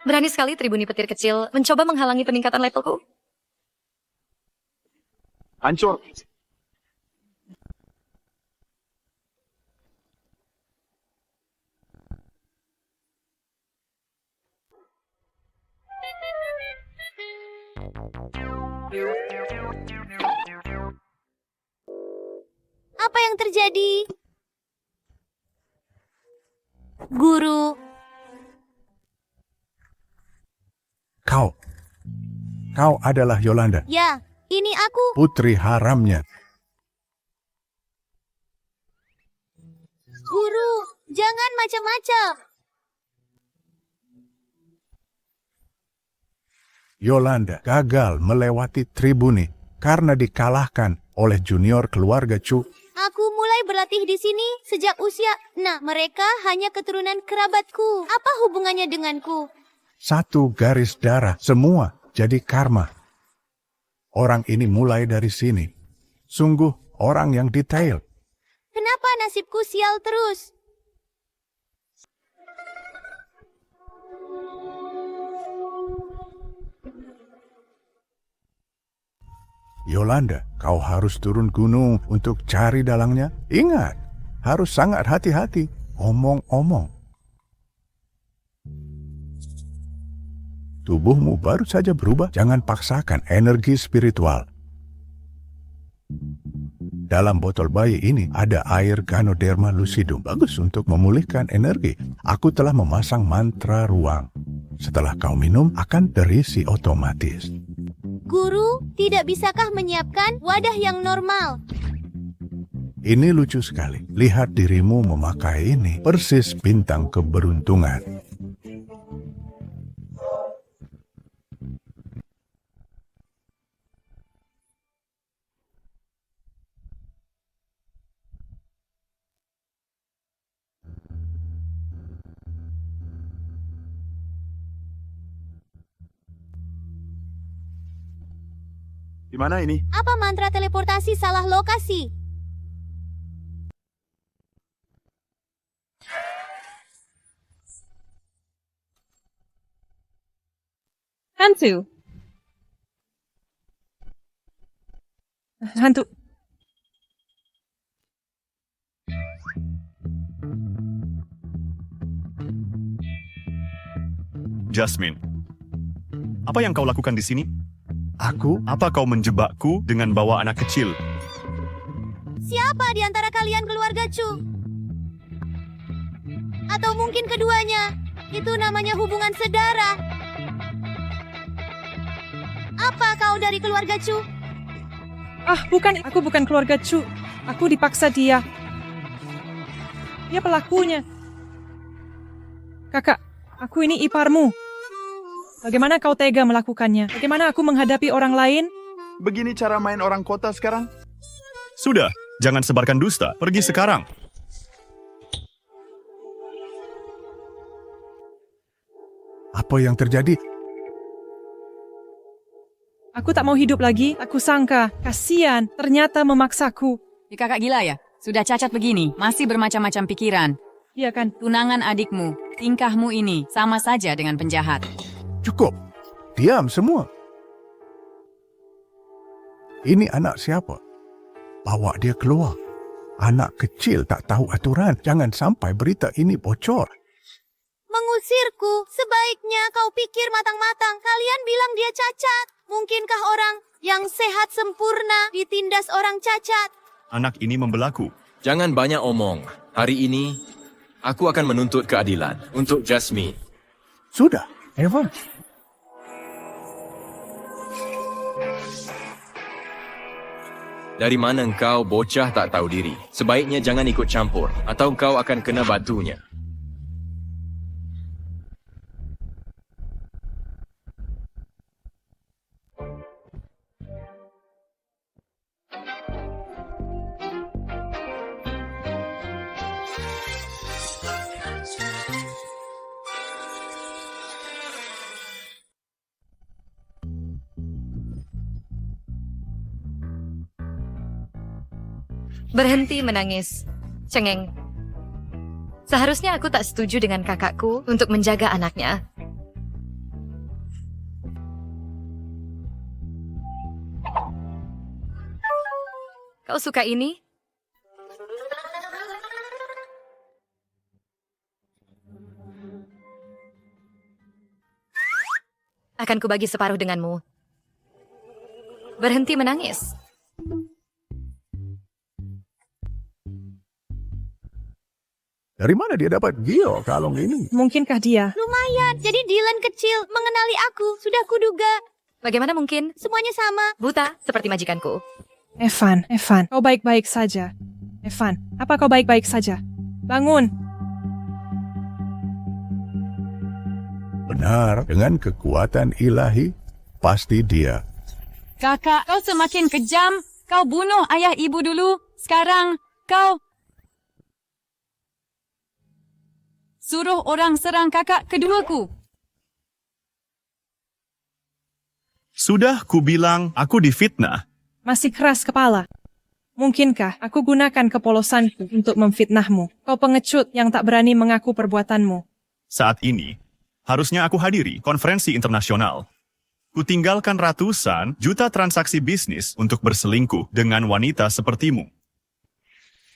Berani sekali Tribuni petir kecil mencoba menghalangi peningkatan levelku. Hancur. Apa yang terjadi? Guru, Kau adalah Yolanda, ya, ini aku. putri haramnya. Guru, jangan macam-macam. Yolanda gagal melewati Tribuni karena dikalahkan oleh junior keluarga Chu. Aku mulai berlatih di sini sejak usia... Nah, mereka hanya keturunan kerabatku. Apa hubungannya denganku? Satu garis darah, semua jadi karma. Orang ini mulai dari sini. Sungguh orang yang detail. Kenapa nasibku sial terus? Yolanda, kau harus turun gunung untuk cari dalangnya. Ingat, harus sangat hati-hati. Omong-omong. Tubuhmu baru saja berubah. Jangan paksakan energi spiritual. Dalam botol bayi ini ada air Ganoderma lucidum. Bagus untuk memulihkan energi. Aku telah memasang mantra ruang. Setelah kau minum, akan terisi otomatis. Guru, tidak bisakah menyiapkan wadah yang normal? Ini lucu sekali. Lihat dirimu memakai ini. Persis bintang keberuntungan. Di mana ini? Apa mantra teleportasi salah lokasi? Hantu. Hantu. Jasmine, apa yang kau lakukan di sini? Aku Apa kau menjebakku dengan bawa anak kecil? Siapa di antara kalian keluarga Chu? Atau mungkin keduanya? Itu namanya hubungan sedara. Apa kau dari keluarga Chu? Ah, bukan. Aku bukan keluarga Chu. Aku dipaksa dia. Dia pelakunya. Kakak, aku ini iparmu. Bagaimana kau tega melakukannya? Bagaimana aku menghadapi orang lain? Begini cara main orang kota sekarang? Sudah, jangan sebarkan dusta. Pergi sekarang. apa yang terjadi? Aku tak mau hidup lagi. Aku sangka. Kasian. Ternyata memaksaku. Kakak gila ya? Sudah cacat begini, masih bermacam-macam pikiran. Iya kan? Tunangan adikmu, tingkahmu ini sama saja dengan penjahat. Cukup. Diam semua. Ini anak siapa? Bawa dia keluar. Anak kecil tak tahu aturan. Jangan sampai berita ini bocor. Mengusirku, sebaiknya kau pikir matang-matang. Kalian bilang dia cacat. Mungkinkah orang yang sehat sempurna ditindas orang cacat? Anak ini membelaku. Jangan banyak omong. Hari ini, aku akan menuntut keadilan untuk Jasmine. Sudah, Evan. Dari mana engkau bocah tak tahu diri? Sebaiknya jangan ikut campur, atau kau akan kena batunya. Berhenti menangis, cengeng. Seharusnya aku tak setuju dengan kakakku untuk menjaga anaknya. Kau suka ini? Akan kubagi separuh denganmu. Berhenti menangis. Dari mana dia dapat Gio kalung ini? Mungkinkah dia? Lumayan, jadi Dylan kecil mengenali aku. Sudah kuduga. Bagaimana mungkin? Semuanya sama. Buta, seperti majikanku. Evan, kau baik-baik saja. Evan, apa kau baik-baik saja? Bangun. Benar, dengan kekuatan ilahi, pasti dia. Kakak, kau semakin kejam. Kau bunuh ayah ibu dulu. Sekarang, kau suruh orang serang kakak keduaku. Sudah kubilang aku difitnah. Masih keras kepala. Mungkinkah aku gunakan kepolosanku untuk memfitnahmu? Kau pengecut yang tak berani mengaku perbuatanmu. Saat ini, harusnya aku hadiri konferensi internasional. Kutinggalkan ratusan juta transaksi bisnis untuk berselingkuh dengan wanita sepertimu.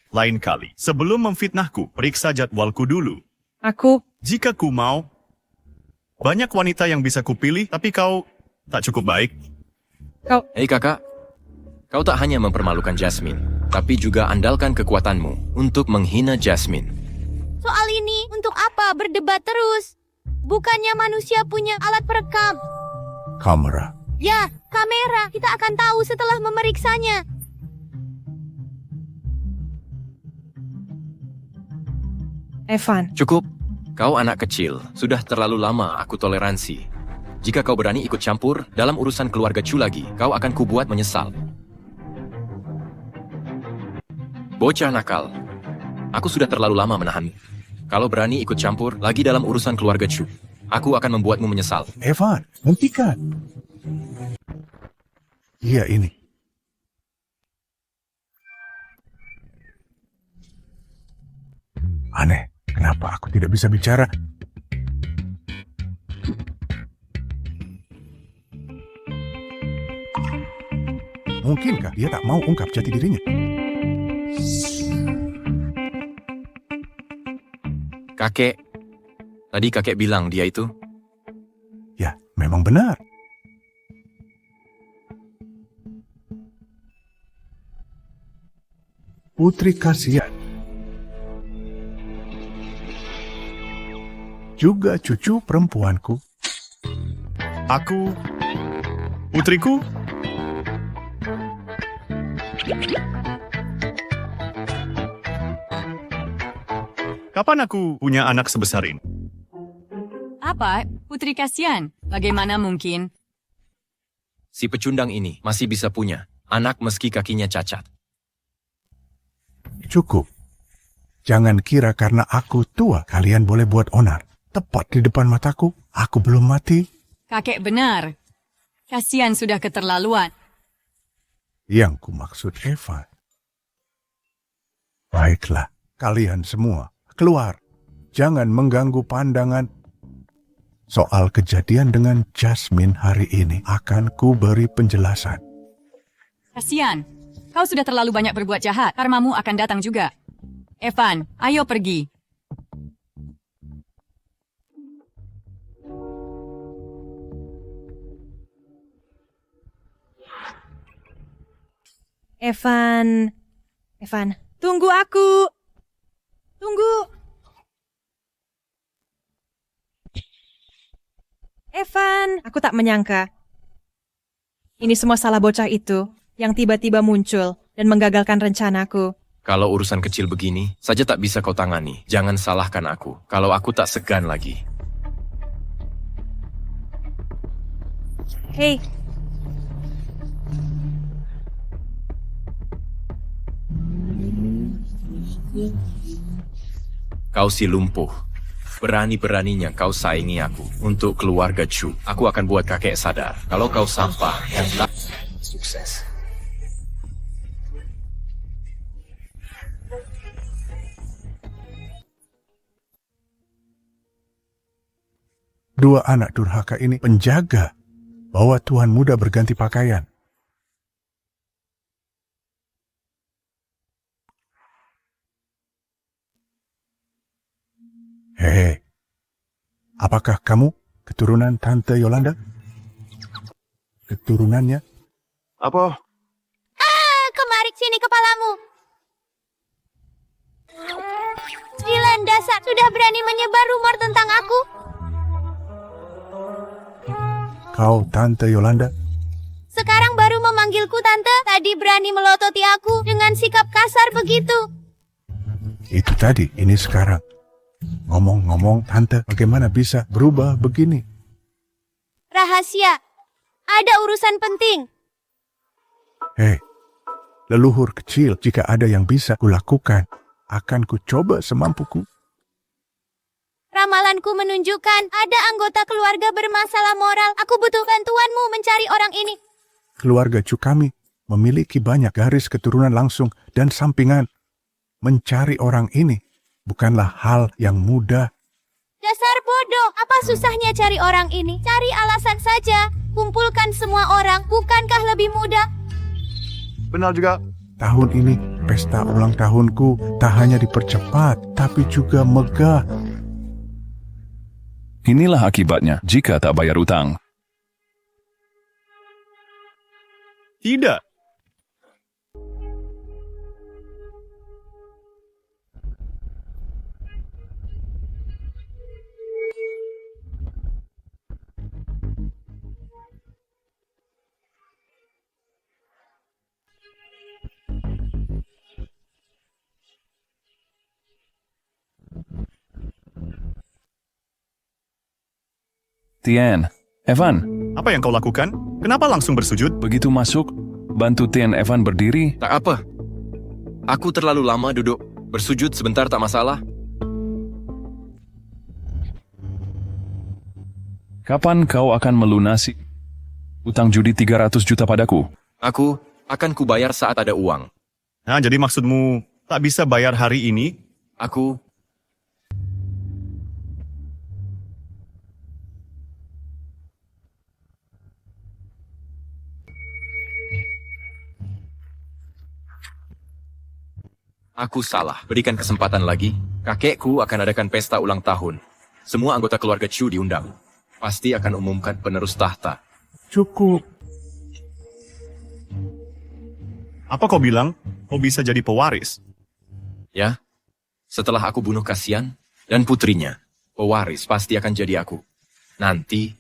Lain kali, sebelum memfitnahku, periksa jadwalku dulu. Aku, Jika ku mau, banyak wanita yang bisa kupilih, tapi kau tak cukup baik. Hei kakak, kau tak hanya mempermalukan Jasmine, tapi juga andalkan kekuatanmu untuk menghina Jasmine. Soal ini, untuk apa berdebat terus? Bukannya manusia punya alat perekam? Kamera. Ya, kamera. Kita akan tahu setelah memeriksanya. Evan, Cukup, kau anak kecil, sudah terlalu lama aku toleransi. Jika kau berani ikut campur dalam urusan keluarga Chu lagi, kau akan kubuat menyesal. Bocah nakal, aku sudah terlalu lama menahanmu. Kalau berani ikut campur lagi dalam urusan keluarga Chu, aku akan membuatmu menyesal. Evan, hentikan. Iya ini. Aneh, kenapa aku tidak bisa bicara? Mungkinkah dia tak mau ungkap jati dirinya? Kakek, tadi kakek bilang dia itu. Ya, memang benar. Putri kasihan. Juga cucu perempuanku. Aku, putriku, kapan aku punya anak sebesar ini? Apa? Putri kasihan. Bagaimana mungkin? Si pecundang ini masih bisa punya anak meski kakinya cacat. Cukup. Jangan kira karena aku tua, kalian boleh buat onar. Tepat di depan mataku, aku belum mati. Kakek benar. Kasihan sudah keterlaluan. Yang kumaksud Eva. Baiklah, kalian semua, keluar. Jangan mengganggu pandangan. Soal kejadian dengan Jasmine hari ini akan ku beri penjelasan. Kasihan. Kau sudah terlalu banyak berbuat jahat. Karmamu akan datang juga. Evan, ayo pergi. Evan, tunggu aku. Tunggu. Evan, aku tak menyangka. Ini semua salah bocah itu yang tiba-tiba muncul dan menggagalkan rencanaku. Kalau urusan kecil begini saja tak bisa kau tangani, jangan salahkan aku. Kalau aku tak segan lagi. Hei, Kau si lumpuh. Berani-beraninya kau saingi aku untuk keluarga Chu. Aku akan buat kakek sadar kalau kau sampah yang tak sukses. Dua anak durhaka ini penjaga bahwa Tuhan muda berganti pakaian. Hei, apakah kamu keturunan Tante Yolanda? Keturunannya? Apa? Kemari sini kepalamu. Dylan, dasar sudah berani menyebar rumor tentang aku. Kau Tante Yolanda? Sekarang baru memanggilku tante, tadi berani melototi aku dengan sikap kasar begitu. Itu tadi, ini sekarang. Ngomong-ngomong, Tante, bagaimana bisa berubah begini? Rahasia. Ada urusan penting. Hei, leluhur kecil, jika ada yang bisa kulakukan, akan kucoba semampuku. Ramalanku menunjukkan ada anggota keluarga bermasalah moral. Aku butuh bantuanmu mencari orang ini. Keluarga Chu kami memiliki banyak garis keturunan langsung dan sampingan. Mencari orang ini bukanlah hal yang mudah. Dasar bodoh, apa susahnya cari orang ini? Cari alasan saja. Kumpulkan semua orang, bukankah lebih mudah? Benar juga. Tahun ini, pesta ulang tahunku tak hanya dipercepat, tapi juga megah. Inilah akibatnya jika tak bayar utang. Tidak. Tian, Evan, Apa yang kau lakukan? Kenapa langsung bersujud? begitu masuk, bantu Tian Evan berdiri. Tak apa. Aku terlalu lama duduk. Bersujud sebentar tak masalah. Kapan kau akan melunasi utang judi 300 juta padaku? Aku akan kubayar saat ada uang. Nah, jadi maksudmu tak bisa bayar hari ini? Aku salah. Berikan kesempatan lagi. Kakekku akan adakan pesta ulang tahun. Semua anggota keluarga Chu diundang. Pasti akan umumkan penerus tahta. Cukup. Apa kau bilang? Kau bisa jadi pewaris? Ya, setelah aku bunuh Kasian dan putrinya, pewaris pasti akan jadi aku. Nanti,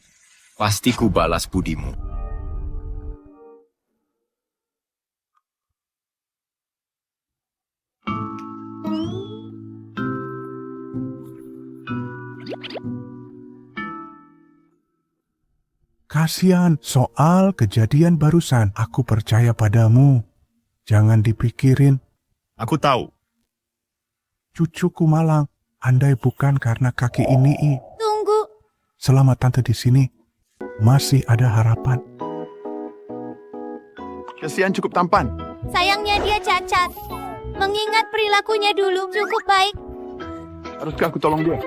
pasti ku balas budimu. Kasihan soal kejadian barusan. Aku percaya padamu. Jangan dipikirin. Aku tahu. Cucuku malang. Andai bukan karena kaki ini, Tunggu. selama tante di sini, masih ada harapan. Kasihan cukup tampan. Sayangnya dia cacat. Mengingat perilakunya dulu cukup baik. Haruskah aku tolong dia?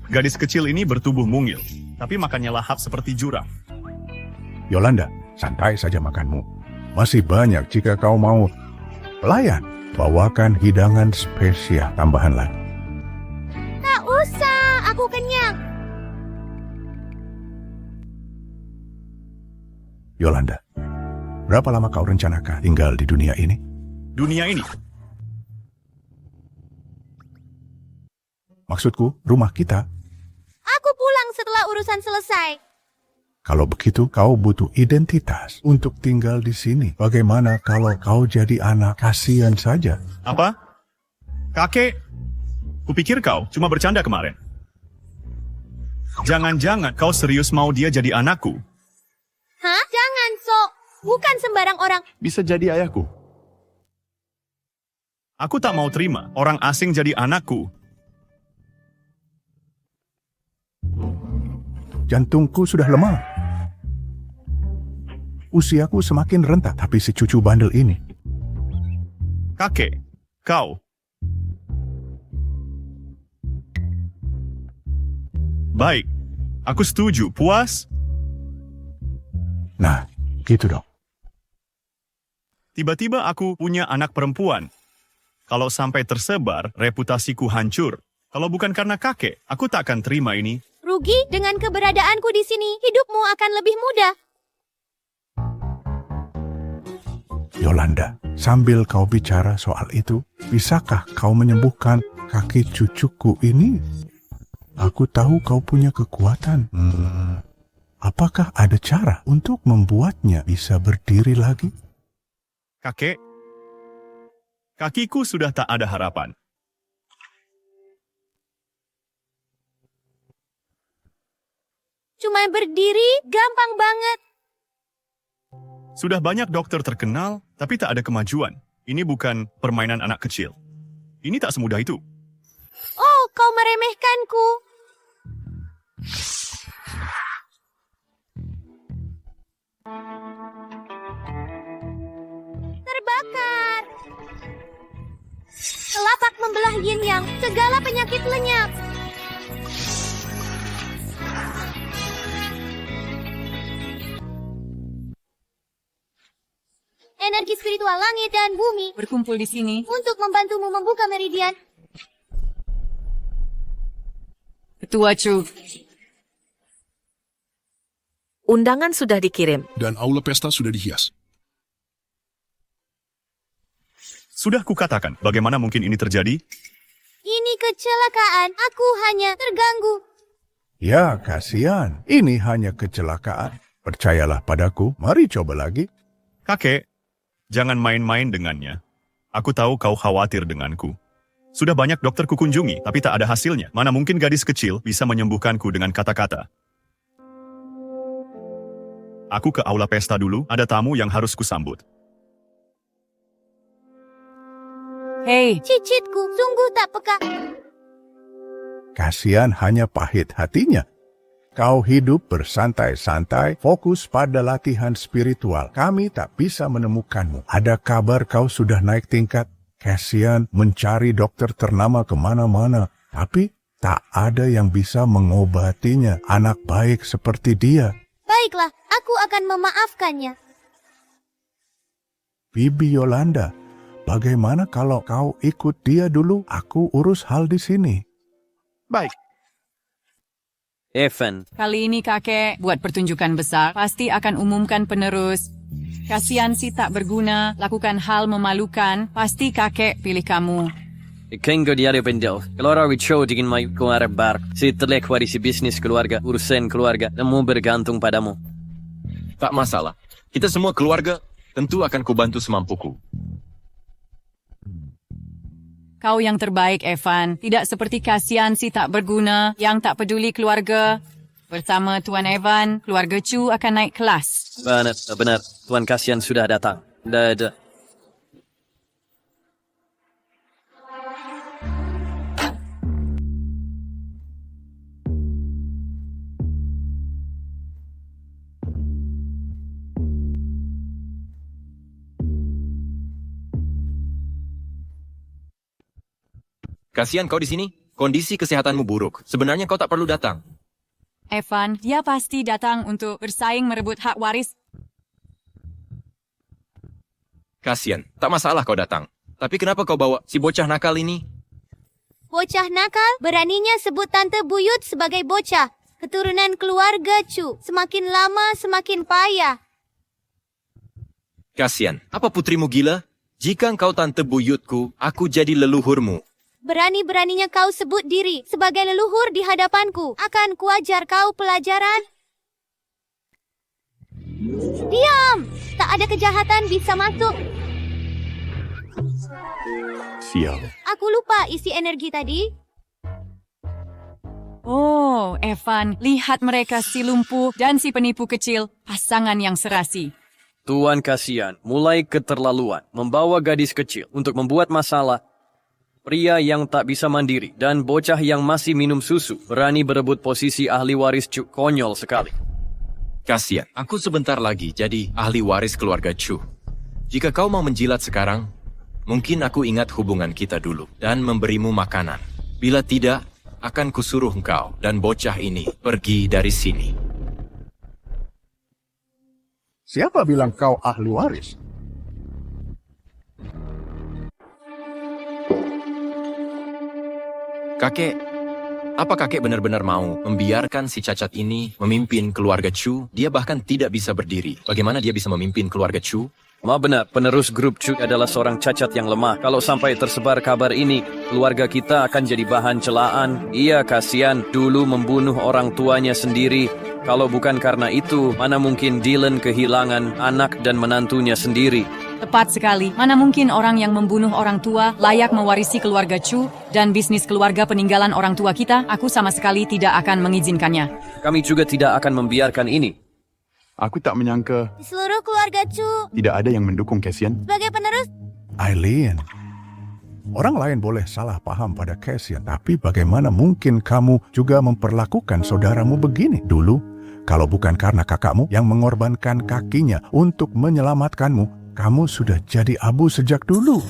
Gadis kecil ini bertubuh mungil, tapi makannya lahap seperti jurang. Yolanda, santai saja makanmu. Masih banyak jika kau mau. Pelayan, bawakan hidangan spesial tambahan lagi. Tak usah, aku kenyang. Yolanda, berapa lama kau rencanakan tinggal di dunia ini? Dunia ini, Maksudku, rumah kita. Aku pulang setelah urusan selesai. Kalau begitu, kau butuh identitas untuk tinggal di sini. Bagaimana kalau kau jadi anak? Kasihan saja. apa? Kakek, kupikir kau cuma bercanda kemarin. Jangan-jangan kau serius mau dia jadi anakku? Hah? Jangan, Sok. Bukan sembarang orang. Bisa jadi ayahku. Aku tak mau terima orang asing jadi anakku. Jantungku sudah lemah. Usiaku semakin renta, tapi si cucu bandel ini. Kakek, kau. Baik, aku setuju. Puas? Nah, gitu dong. Tiba-tiba aku punya anak perempuan. Kalau sampai tersebar, reputasiku hancur. Kalau bukan karena kakek, aku tak akan terima ini. Rugi dengan keberadaanku di sini, hidupmu akan lebih mudah. Yolanda, sambil kau bicara soal itu, bisakah kau menyembuhkan kaki cucuku ini? Aku tahu kau punya kekuatan. Apakah ada cara untuk membuatnya bisa berdiri lagi? Kakek, kakiku sudah tak ada harapan. Cuma berdiri, gampang banget. Sudah banyak dokter terkenal, tapi tak ada kemajuan. Ini bukan permainan anak kecil. Ini tak semudah itu. Oh, kau meremehkanku. Terbakar. Telapak membelah yin yang, segala penyakit lenyap. Energi spiritual langit dan bumi Berkumpul di sini. untuk membantumu membuka meridian. Ketua Chu, Undangan sudah dikirim. Dan aula pesta sudah dihias. Sudah kukatakan, bagaimana mungkin ini terjadi? Ini kecelakaan, aku hanya terganggu. Ya, kasihan. Ini hanya kecelakaan. Percayalah padaku. Mari coba lagi. Kakek, jangan main-main dengannya. Aku tahu kau khawatir denganku. Sudah banyak dokter kukunjungi, tapi tak ada hasilnya. Mana mungkin gadis kecil bisa menyembuhkanku dengan kata-kata. Aku ke aula pesta dulu, ada tamu yang harus kusambut. hei, Cicitku sungguh tak peka. Kasihan hanya pahit hatinya. Kau hidup bersantai-santai, fokus pada latihan spiritual. Kami tak bisa menemukanmu. Ada kabar kau sudah naik tingkat. Kasihan mencari dokter ternama kemana-mana. Tapi tak ada yang bisa mengobatinya. Anak baik seperti dia. Baiklah, aku akan memaafkannya. Bibi Yolanda, bagaimana kalau kau ikut dia dulu? Aku urus hal di sini. Baik. Evan, kali ini kakek buat pertunjukan besar. Pasti akan umumkan penerus. Kasihan si tak berguna, lakukan hal memalukan. Pasti kakek pilih kamu. Kengo diario pendel. Kalau rawi show ingin mai ke arah bar, si terlek warisi bisnis keluarga, urusan keluarga, semua bergantung padamu. Tak masalah. Kita semua keluarga, tentu akan kubantu semampuku. Kau yang terbaik, Evan. Tidak seperti kasihan si tak berguna, yang tak peduli keluarga. Bersama Tuan Evan, keluarga Chu akan naik kelas. Benar. Tuan Kasian sudah datang. Dah. Kasihan kau di sini. Kondisi kesehatanmu buruk. Sebenarnya kau tak perlu datang. Evan, dia pasti datang untuk bersaing merebut hak waris. Kasihan. Tak masalah kau datang. Tapi kenapa kau bawa si bocah nakal ini? Bocah nakal, beraninya sebut Tante Buyut sebagai bocah. Keturunan keluarga Chu, semakin lama semakin payah. Kasihan. Apa putrimu gila? Jika engkau tante buyutku, aku jadi leluhurmu. Berani-beraninya kau sebut diri sebagai leluhur di hadapanku. Akan kuajar kau pelajaran. Diam! Tak ada kejahatan bisa masuk. Sial. Aku lupa isi energi tadi. Oh, Evan, lihat mereka si lumpuh dan si penipu kecil, pasangan yang serasi. Tuan Kasian mulai keterlaluan membawa gadis kecil untuk membuat masalah. Pria yang tak bisa mandiri dan bocah yang masih minum susu berani berebut posisi ahli waris Chu. Konyol sekali. Kasihan, aku sebentar lagi jadi ahli waris keluarga Chu. Jika kau mau menjilat sekarang, Mungkin aku ingat hubungan kita dulu dan memberimu makanan. Bila tidak, akan kusuruh engkau dan bocah ini pergi dari sini. Siapa bilang kau ahli waris? Kakek, apa kakek benar-benar mau membiarkan si cacat ini memimpin keluarga Chu? Dia bahkan tidak bisa berdiri. Bagaimana dia bisa memimpin keluarga Chu? Ma benar, penerus grup Chu adalah seorang cacat yang lemah. Kalau sampai tersebar kabar ini, keluarga kita akan jadi bahan celaan. Iya, kasihan, dulu membunuh orang tuanya sendiri. Kalau bukan karena itu, mana mungkin Dylan kehilangan anak dan menantunya sendiri. Tepat sekali. Mana mungkin orang yang membunuh orang tua layak mewarisi keluarga Chu dan bisnis keluarga peninggalan orang tua kita? Aku sama sekali tidak akan mengizinkannya. Kami juga tidak akan membiarkan ini. Aku tak menyangka Di seluruh keluarga Chu, tidak ada yang mendukung Cassian. sebagai penerus, Eileen, orang lain boleh salah paham pada Cassian, tapi bagaimana mungkin kamu juga memperlakukan saudaramu begini? Dulu, kalau bukan karena kakakmu yang mengorbankan kakinya untuk menyelamatkanmu, kamu sudah jadi abu sejak dulu.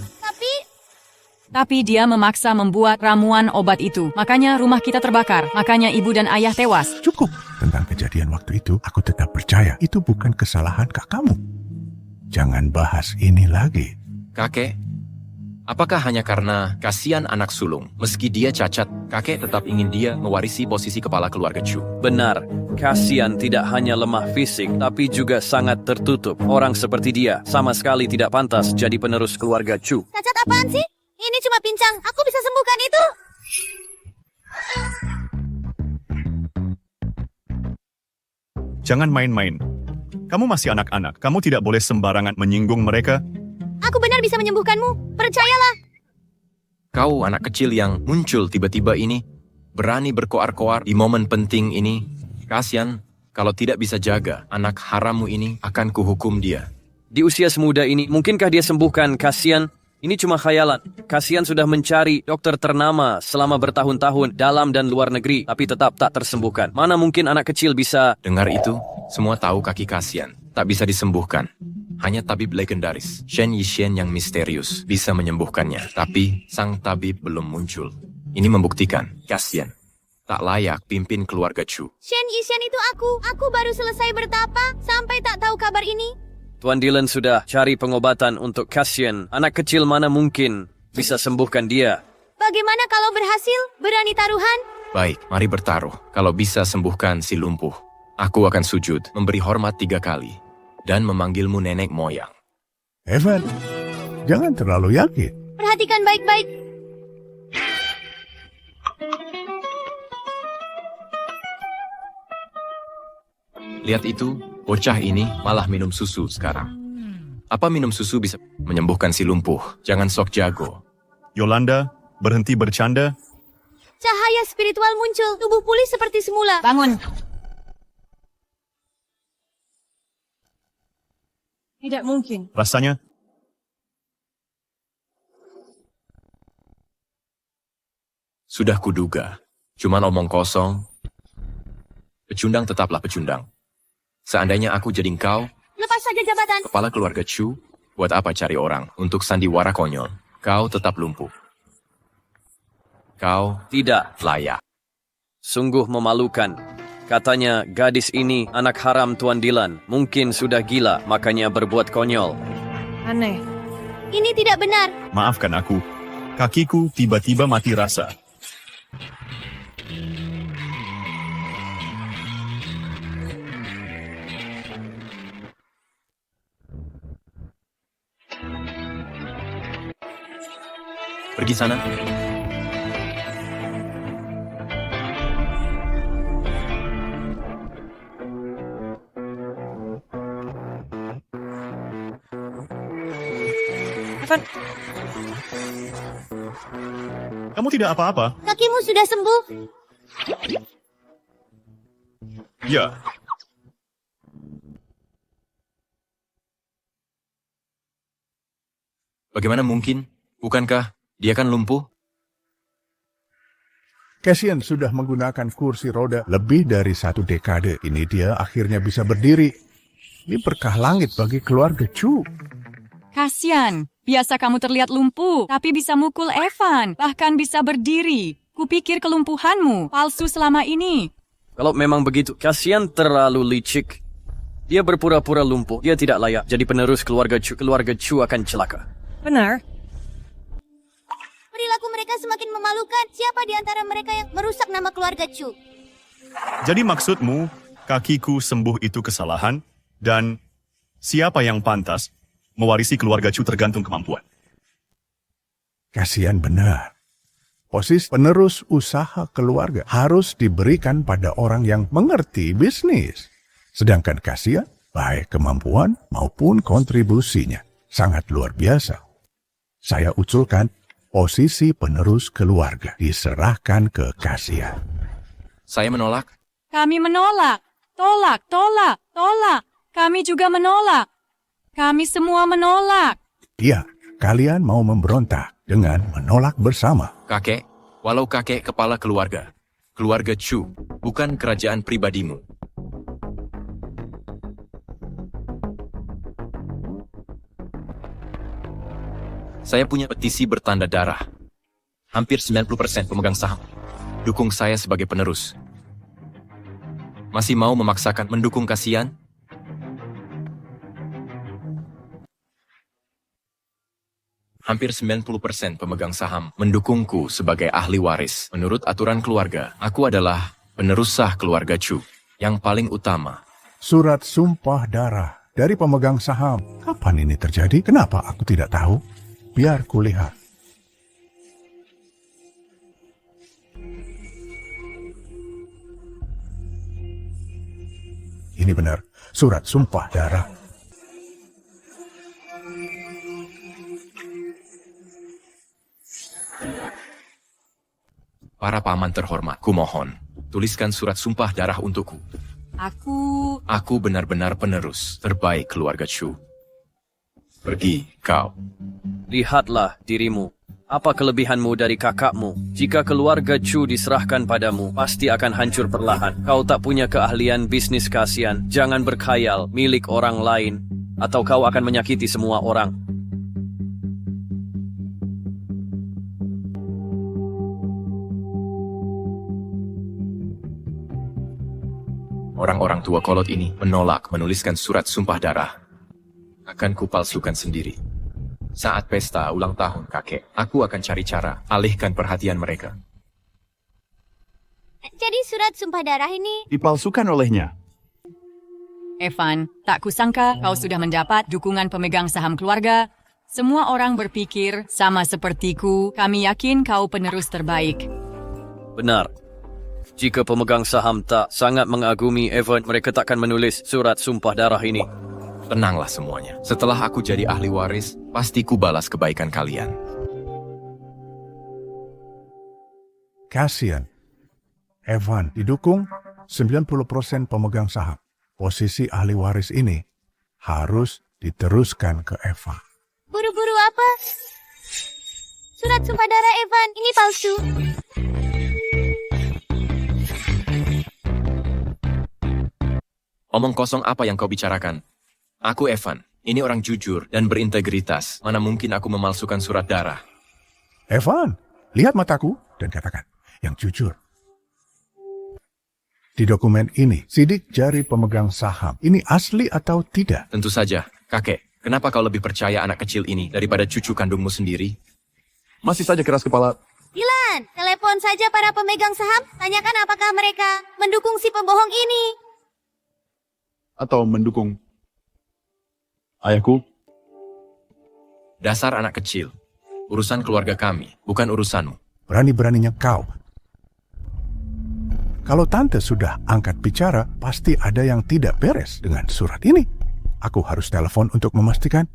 Tapi dia memaksa membuat ramuan obat itu. Makanya rumah kita terbakar. Makanya ibu dan ayah tewas. Cukup. Tentang kejadian waktu itu, aku tetap percaya itu bukan kesalahan kakakmu. Jangan bahas ini lagi. Kakek, apakah hanya karena kasihan anak sulung? Meski dia cacat, kakek tetap ingin dia mewarisi posisi kepala keluarga Chu. Benar, kasihan tidak hanya lemah fisik, tapi juga sangat tertutup. Orang seperti dia sama sekali tidak pantas jadi penerus keluarga Chu. cacat apaan sih? Ini cuma pincang, aku bisa sembuhkan itu. Jangan main-main. Kamu masih anak-anak. Kamu tidak boleh sembarangan menyinggung mereka. Aku benar bisa menyembuhkanmu, percayalah. Kau anak kecil yang muncul tiba-tiba ini, berani berkoar-koar di momen penting ini. Kasihan, kalau tidak bisa jaga, anak harammu ini akan kuhukum dia. Di usia semuda ini, mungkinkah dia sembuhkan kasihan? Ini cuma khayalan. Kasihan sudah mencari dokter ternama selama bertahun-tahun dalam dan luar negeri, tapi tetap tak tersembuhkan. Mana mungkin anak kecil bisa... Dengar itu, semua tahu kaki kasihan. Tak bisa disembuhkan. Hanya tabib legendaris, Shen Yishen yang misterius, bisa menyembuhkannya. Tapi, sang tabib belum muncul. Ini membuktikan, kasihan tak layak pimpin keluarga Chu. Shen Yishen itu aku. Aku baru selesai bertapa, sampai tak tahu kabar ini. Tuan Dylan sudah cari pengobatan untuk kasihan. Anak kecil mana mungkin bisa sembuhkan dia. Bagaimana kalau berhasil? Berani taruhan? Baik, mari bertaruh. Kalau bisa sembuhkan si lumpuh, aku akan sujud, memberi hormat 3 kali, dan memanggilmu nenek moyang. Evan, jangan terlalu yakin. Perhatikan baik-baik. Lihat itu, bocah ini malah minum susu sekarang. Apa minum susu bisa menyembuhkan si lumpuh? Jangan sok jago. Yolanda, berhenti bercanda. Cahaya spiritual muncul, tubuh pulih seperti semula. Bangun. Tidak mungkin. Rasanya, Sudah kuduga. Cuman omong kosong. Pecundang tetaplah pecundang. Seandainya aku jadi engkau, Lepas saja jabatan. kepala keluarga Chu, buat apa cari orang untuk sandiwara konyol? Kau tetap lumpuh. Kau Tidak, layak. sungguh memalukan. Katanya gadis ini anak haram Tuan Dylan. Mungkin sudah gila, makanya berbuat konyol. Aneh. Ini tidak benar. maafkan aku. Kakiku tiba-tiba mati rasa. Pergi sana. Evan, Kamu tidak apa-apa? Kakimu sudah sembuh. Ya. Bagaimana mungkin? Bukankah dia kan lumpuh? Cassian sudah menggunakan kursi roda lebih dari 1 dekade. Ini dia akhirnya bisa berdiri. Ini berkah langit bagi keluarga Chu. Kasian. Biasa kamu terlihat lumpuh, tapi bisa mukul Evan, bahkan bisa berdiri. Kupikir kelumpuhanmu palsu selama ini. Kalau memang begitu, kasihan terlalu licik. Dia berpura-pura lumpuh. Dia tidak layak jadi penerus keluarga Chu. Keluarga Chu akan celaka. Benar. Perilaku mereka semakin memalukan. Siapa di antara mereka yang merusak nama keluarga Chu? Jadi maksudmu, kakiku sembuh itu kesalahan, dan siapa yang pantas mewarisi keluarga Chu tergantung kemampuan. Kasihan benar. Posisi penerus usaha keluarga harus diberikan pada orang yang mengerti bisnis. Sedangkan kasihan, baik kemampuan maupun kontribusinya sangat luar biasa. Saya usulkan posisi penerus keluarga diserahkan ke kasihan. Saya menolak. Kami menolak. Tolak, tolak, tolak. Kami juga menolak. Kami semua menolak. Ya, kalian mau memberontak dengan menolak bersama. Kakek, walau kakek kepala keluarga, keluarga Chu, bukan kerajaan pribadimu. Saya punya petisi bertanda darah. Hampir 90% pemegang saham dukung saya sebagai penerus. Masih mau memaksakan mendukung kasihan? Hampir 90% pemegang saham mendukungku sebagai ahli waris. Menurut aturan keluarga, aku adalah penerus sah keluarga Chu yang paling utama. Surat sumpah darah dari pemegang saham. Kapan ini terjadi? Kenapa aku tidak tahu? Biar kulihat. Ini benar, surat sumpah darah. Para paman terhormat, kumohon, tuliskan surat sumpah darah untukku. Aku benar-benar penerus terbaik keluarga Chu. Pergi, kau. Lihatlah dirimu. Apa kelebihanmu dari kakakmu? Jika keluarga Chu diserahkan padamu, pasti akan hancur perlahan. Kau tak punya keahlian bisnis kasihan. Jangan berkhayal milik orang lain, atau kau akan menyakiti semua orang. Orang-orang tua kolot ini menolak menuliskan surat sumpah darah. Akan kupalsukan sendiri. Saat pesta ulang tahun kakek, aku akan cari cara alihkan perhatian mereka. Jadi surat sumpah darah ini Dipalsukan olehnya. Evan, tak kusangka kau sudah mendapat dukungan pemegang saham keluarga. Semua orang berpikir sama sepertiku. Kami yakin kau penerus terbaik. Benar. Jika pemegang saham tak sangat mengagumi Evan, mereka takkan menulis surat sumpah darah ini. Tenanglah semuanya. Setelah aku jadi ahli waris, pasti ku balas kebaikan kalian. Kasihan. Evan didukung 90% pemegang saham. Posisi ahli waris ini harus diteruskan ke Evan. buru-buru apa? Surat sumpah darah Evan, ini palsu. Omong kosong apa yang kau bicarakan? Aku Evan, ini orang jujur dan berintegritas. Mana mungkin aku memalsukan surat darah? Evan, lihat mataku dan katakan yang jujur. Di dokumen ini, sidik jari pemegang saham. Ini asli atau tidak? Tentu saja. Kakek, kenapa kau lebih percaya anak kecil ini daripada cucu kandungmu sendiri? Masih saja keras kepala. Dylan, telepon saja para pemegang saham. Tanyakan apakah mereka mendukung si pembohong ini. Atau mendukung ayahku. Dasar anak kecil. Urusan keluarga kami, bukan urusanmu. Berani-beraninya kau. Kalau tante sudah angkat bicara, pasti ada yang tidak beres dengan surat ini. Aku harus telepon untuk memastikan.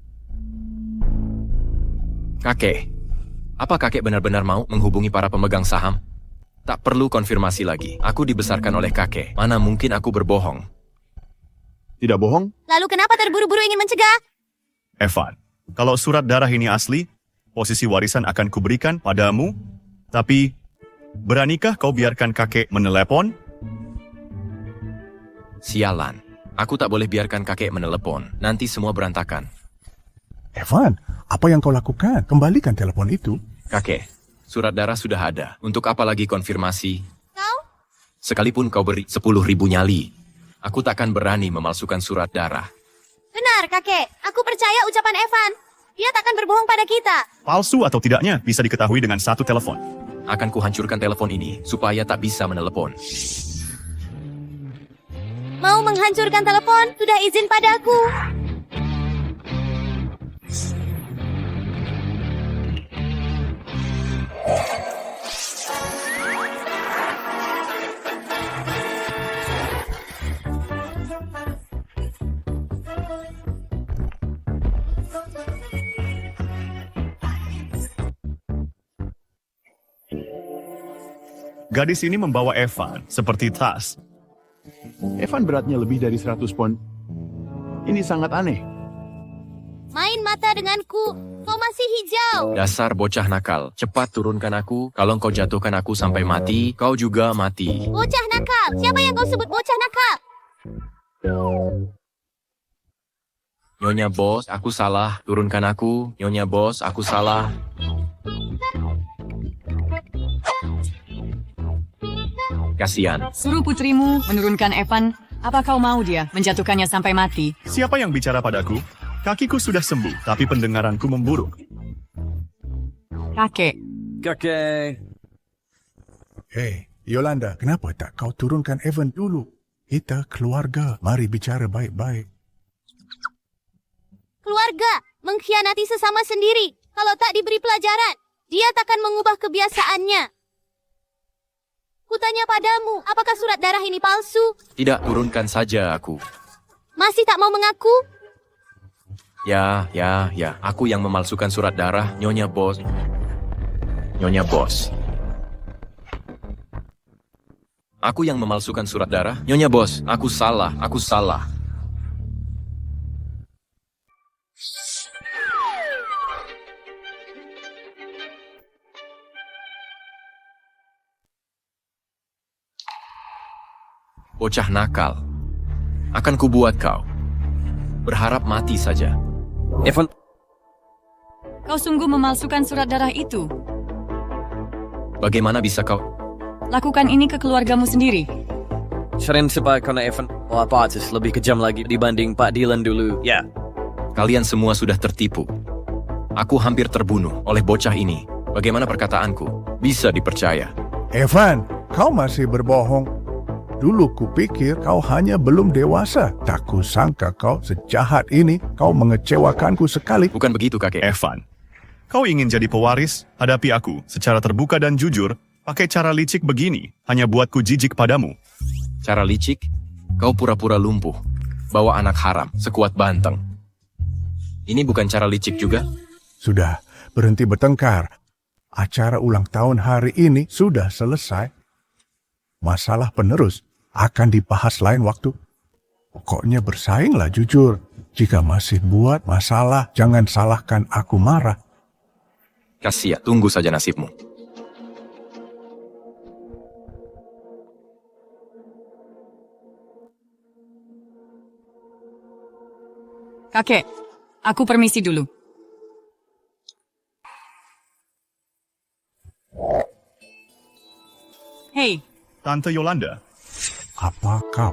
Kakek, apa kakek benar-benar mau menghubungi para pemegang saham? Tak perlu konfirmasi lagi. Aku dibesarkan oleh kakek. Mana mungkin aku berbohong? Tidak bohong? Lalu kenapa terburu-buru ingin mencegah? Evan, kalau surat darah ini asli, posisi warisan akan kuberikan padamu, tapi beranikah kau biarkan kakek menelepon? Sialan, aku tak boleh biarkan kakek menelepon. Nanti semua berantakan. Evan, Apa yang kau lakukan? Kembalikan telepon itu. Kakek, surat darah sudah ada. Untuk apa lagi konfirmasi? Kau? Sekalipun kau beri 10.000 nyali, aku takkan berani memalsukan surat darah. Benar, kakek. Aku percaya ucapan Evan. Dia takkan berbohong pada kita. Palsu atau tidaknya bisa diketahui dengan satu telepon. Akan kuhancurkan telepon ini supaya tak bisa menelepon. Mau menghancurkan telepon? Sudah izin padaku. Gadis ini membawa Evan seperti tas. Evan beratnya lebih dari 100 pon. Ini sangat aneh. Main mata denganku. Kau masih hijau. Dasar bocah nakal, cepat turunkan aku. Kalau kau jatuhkan aku sampai mati, kau juga mati. Bocah nakal. Siapa yang kau sebut bocah nakal? Nyonya bos, aku salah. Turunkan aku. Nyonya bos, aku salah. Kasihan. Suruh putrimu menurunkan Evan. Apa kau mau dia menjatuhkannya sampai mati? Siapa yang bicara padaku? Kakiku sudah sembuh, tapi pendengaranku memburuk. Kakek, Kakek. Hei, Yolanda, kenapa tak kau turunkan Evan dulu? Kita keluarga, mari bicara baik-baik. Keluarga mengkhianati sesama sendiri. Kalau tak diberi pelajaran, dia takkan mengubah kebiasaannya. Kutanya padamu, apakah surat darah ini palsu? Tidak, turunkan saja aku. Masih tak mau mengaku? Ya, aku yang memalsukan surat darah, Nyonya bos. Nyonya bos. Aku yang memalsukan surat darah, Nyonya bos. Aku salah. Bocah nakal. Akan kubuat kau. Berharap mati saja. Evan, kau sungguh memalsukan surat darah itu. Bagaimana bisa kau... Lakukan ini ke keluargamu sendiri. seren sebab karena Evan Patis lebih kejam lagi dibanding Pak Dylan dulu. Ya. Kalian semua sudah tertipu. Aku hampir terbunuh oleh bocah ini. Bagaimana perkataanku? Bisa dipercaya. Evan, kau masih berbohong. Dulu kupikir kau hanya belum dewasa. Tak kusangka kau sejahat ini. Kau mengecewakanku sekali. Bukan begitu, kakek. Evan, kau ingin jadi pewaris? Hadapi aku secara terbuka dan jujur. Pakai cara licik begini, hanya buatku jijik padamu. Cara licik? Kau pura-pura lumpuh. Bawa anak haram, sekuat banteng. Ini bukan cara licik juga? Sudah, berhenti bertengkar. Acara ulang tahun hari ini sudah selesai. Masalah penerus akan dibahas lain waktu. Pokoknya bersainglah jujur. Jika masih buat masalah, jangan salahkan aku marah. Kasihan, tunggu saja nasibmu. Kakek, aku permisi dulu. Hei, Tante Yolanda. Apa kau?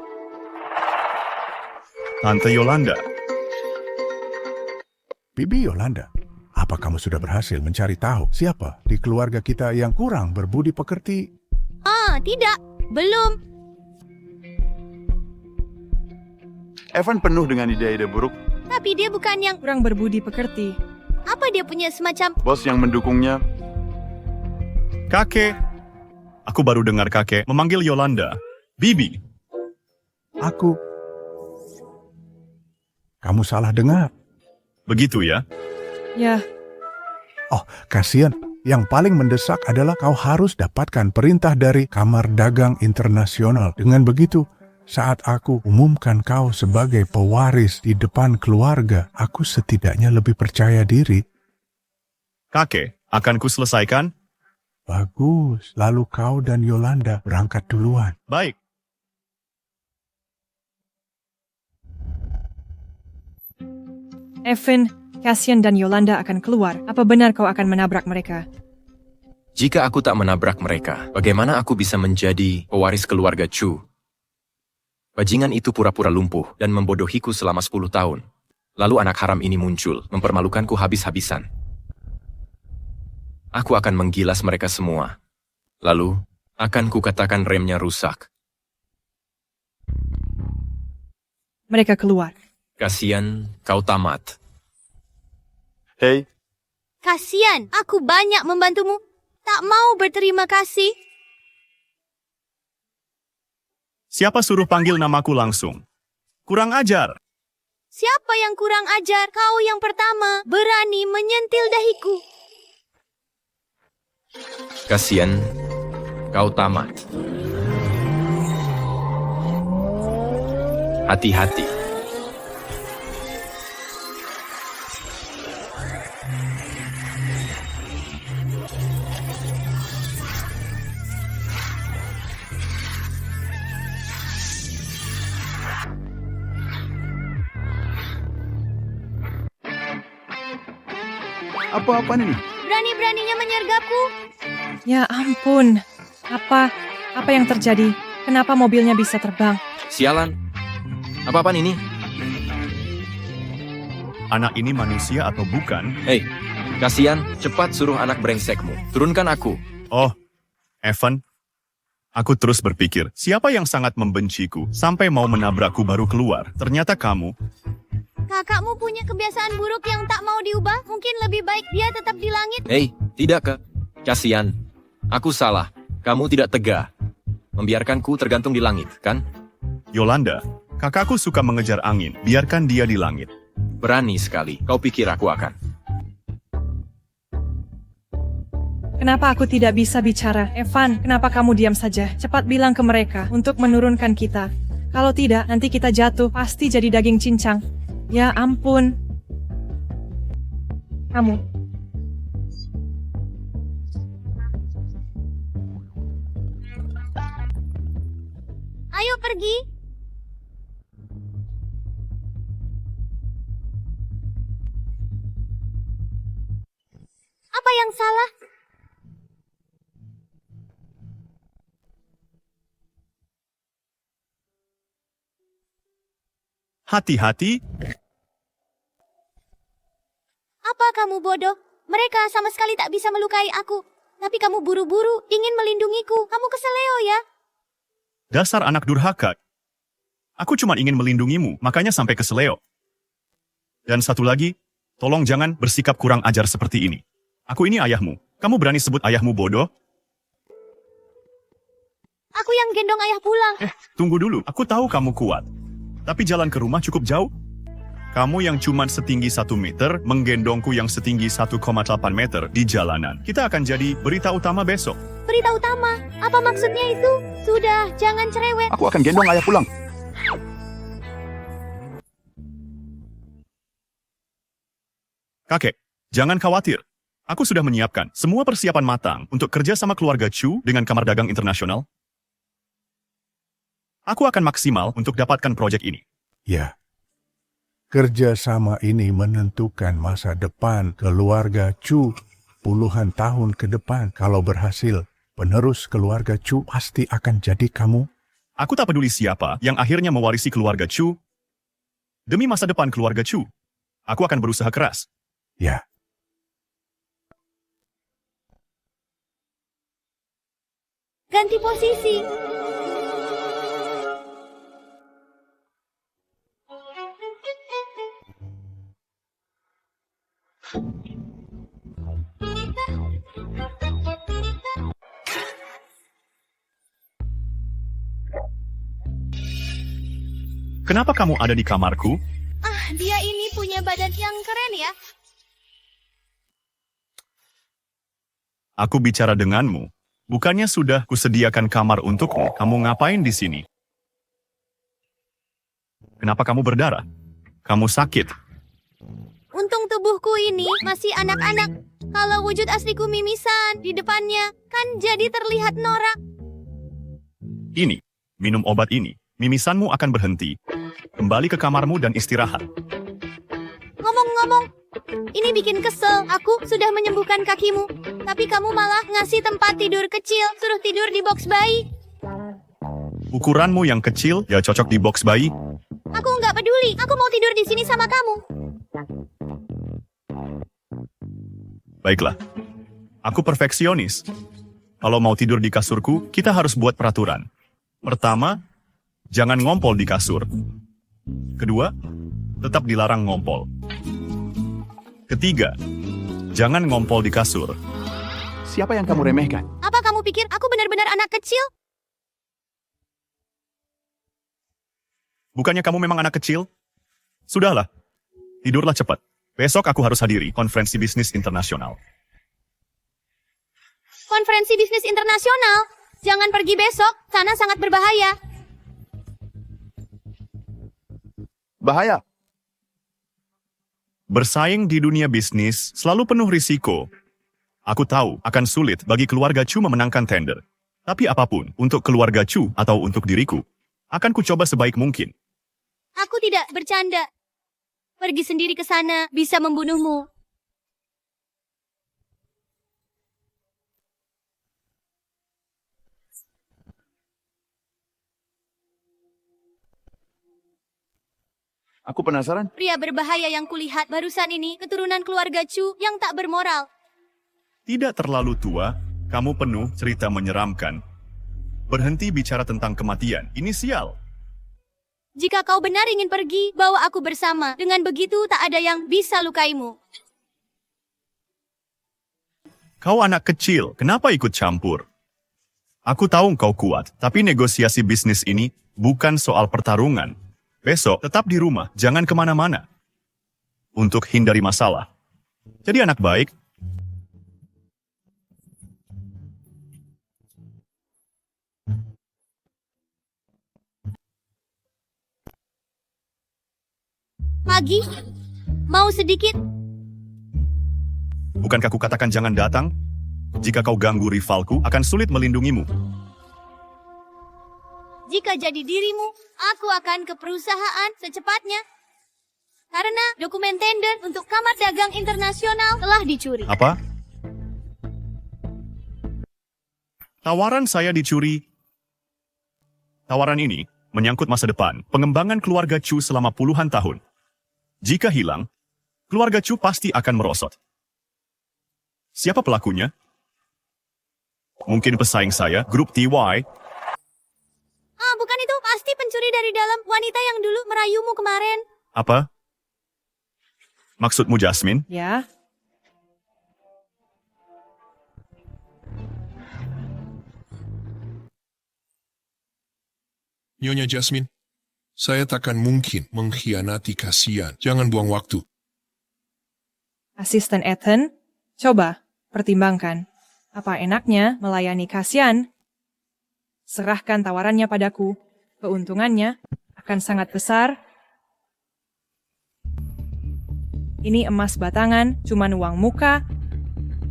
Tante Yolanda. Bibi Yolanda, apa kamu sudah berhasil mencari tahu siapa di keluarga kita yang kurang berbudi pekerti? Tidak. Belum. Evan penuh dengan ide-ide buruk. Tapi dia bukan yang... Kurang berbudi pekerti. Apa dia punya semacam... Bos yang mendukungnya. Kakek. Aku baru dengar kakek memanggil Yolanda. Bibi. Aku. Kamu salah dengar. Begitu ya? Ya, Oh, kasihan. Yang paling mendesak adalah kau harus dapatkan perintah dari Kamar Dagang Internasional. Dengan begitu, saat aku umumkan kau sebagai pewaris di depan keluarga, aku setidaknya lebih percaya diri. Kakek, akan ku selesaikan? Bagus, lalu kau dan Yolanda berangkat duluan. Baik. Evan, Cassian dan Yolanda akan keluar. Apa benar kau akan menabrak mereka? Jika aku tak menabrak mereka, bagaimana aku bisa menjadi pewaris keluarga Chu? Bajingan itu pura-pura lumpuh dan membodohiku selama 10 tahun. Lalu anak haram ini muncul, mempermalukanku habis-habisan. Aku akan menggilas mereka semua. Lalu, akan kukatakan remnya rusak. Mereka keluar. Kasian, kau tamat. Hei, Kasian, aku banyak membantumu. Tak mau berterima kasih. Siapa suruh panggil namaku langsung? Kurang ajar. Siapa yang kurang ajar? Kau yang pertama berani menyentil dahiku. Kasian, kau tamat. Hati-hati. apa-apaan ini? Berani-beraninya menyergapku. Ya ampun. Apa yang terjadi? Kenapa mobilnya bisa terbang? Sialan. Apa-apaan ini? Anak ini manusia atau bukan? Hei, kasian, cepat suruh anak brengsekmu. Turunkan aku. Oh, Evan. Aku terus berpikir, siapa yang sangat membenciku sampai mau menabrakku baru keluar? Ternyata kamu. Kakakmu punya kebiasaan buruk yang tak mau diubah. Mungkin lebih baik dia tetap di langit. Hei, tidak ke? Kasian. Aku salah. Kamu tidak tega. Membiarkanku tergantung di langit, kan? Yolanda, kakakku suka mengejar angin. Biarkan dia di langit. Berani sekali. Kau pikir aku akan? Kenapa aku tidak bisa bicara? Evan, kenapa kamu diam saja? Cepat bilang ke mereka untuk menurunkan kita. Kalau tidak, nanti kita jatuh. Pasti jadi daging cincang. Ya ampun. Kamu. Ayo pergi. Apa yang salah? Hati-hati. Apa kamu bodoh? Mereka sama sekali tak bisa melukai aku. Tapi kamu buru-buru ingin melindungiku. Kamu keseleo ya? Dasar anak durhaka. Aku cuma ingin melindungimu, makanya sampai keseleo. Dan satu lagi, tolong jangan bersikap kurang ajar seperti ini. Aku ini ayahmu. Kamu berani sebut ayahmu bodoh? Aku yang gendong ayah pulang. Tunggu dulu, aku tahu kamu kuat. Tapi jalan ke rumah cukup jauh. Kamu yang cuma setinggi 1 meter, menggendongku yang setinggi 1,8 meter di jalanan. Kita akan jadi berita utama besok. Berita utama. Apa maksudnya itu? Sudah, jangan cerewet. Aku akan gendong ayah pulang. Kakek, jangan khawatir. Aku sudah menyiapkan semua persiapan matang untuk kerja sama keluarga Chu dengan Kamar Dagang Internasional. Aku akan maksimal untuk dapatkan proyek ini. Ya, kerjasama ini menentukan masa depan keluarga Chu puluhan tahun ke depan. Kalau berhasil, penerus keluarga Chu pasti akan jadi kamu. Aku tak peduli siapa yang akhirnya mewarisi keluarga Chu. Demi masa depan keluarga Chu, aku akan berusaha keras. Ya, Ganti posisi. Kenapa kamu ada di kamarku? Dia ini punya badan yang keren ya. Aku bicara denganmu. Bukannya sudah kusediakan kamar untukmu? Kamu ngapain di sini? Kenapa kamu berdarah? Kamu sakit. Untung tubuhku ini masih anak-anak. Kalau wujud asliku mimisan di depannya, kan jadi terlihat norak. Ini, minum obat ini. Mimisanmu akan berhenti. Kembali ke kamarmu dan istirahat. Ngomong-ngomong, Ini bikin kesel. Aku sudah menyembuhkan kakimu. Tapi kamu malah ngasih tempat tidur kecil. Suruh tidur di box bayi. Ukuranmu yang kecil ya cocok di box bayi. Aku nggak peduli. Aku mau tidur di sini sama kamu. Baiklah. Aku perfeksionis. Kalau mau tidur di kasurku, kita harus buat peraturan. Pertama, jangan ngompol di kasur. Kedua, tetap dilarang ngompol. Ketiga, jangan ngompol di kasur. Siapa yang kamu remehkan? Apa kamu pikir aku benar-benar anak kecil? Bukannya kamu memang anak kecil? Sudahlah, tidurlah cepat. Besok aku harus hadiri konferensi bisnis internasional. Konferensi bisnis internasional? Jangan pergi besok. Sana sangat berbahaya. Bahaya. Bersaing di dunia bisnis selalu penuh risiko. Aku tahu akan sulit bagi keluarga Chu memenangkan tender. Tapi apapun, untuk keluarga Chu atau untuk diriku, akan kucoba sebaik mungkin. Aku tidak bercanda. Pergi sendiri ke sana bisa membunuhmu. Aku penasaran. Pria berbahaya yang kulihat barusan ini keturunan keluarga Chu yang tak bermoral. Tidak terlalu tua, kamu penuh cerita menyeramkan. Berhenti bicara tentang kematian, ini sial. Jika kau benar ingin pergi, bawa aku bersama. Dengan begitu tak ada yang bisa lukaimu. Kau anak kecil, kenapa ikut campur? Aku tahu kau kuat, tapi negosiasi bisnis ini bukan soal pertarungan. Besok tetap di rumah, jangan kemana-mana. Untuk hindari masalah. Jadi anak baik. Pagi, mau sedikit? Bukankah kukatakan jangan datang? Jika kau ganggu rivalku, akan sulit melindungimu. Jika jadi dirimu, aku akan ke perusahaan secepatnya. Karena dokumen tender untuk Kamar Dagang Internasional telah dicuri. Apa? Tawaran saya dicuri. Tawaran ini menyangkut masa depan pengembangan keluarga Chu selama puluhan tahun. Jika hilang, keluarga Chu pasti akan merosot. Siapa pelakunya? Mungkin pesaing saya, grup TY. Ah, bukan itu. Pasti pencuri dari dalam, wanita yang dulu merayumu kemarin. Apa? Maksudmu Jasmine? Ya, Nyonya Jasmine, saya takkan mungkin mengkhianati kasihan. Jangan buang waktu. Asisten Ethan, coba pertimbangkan. Apa enaknya melayani Kasian? Serahkan tawarannya padaku. Keuntungannya akan sangat besar. Ini emas batangan, cuman uang muka.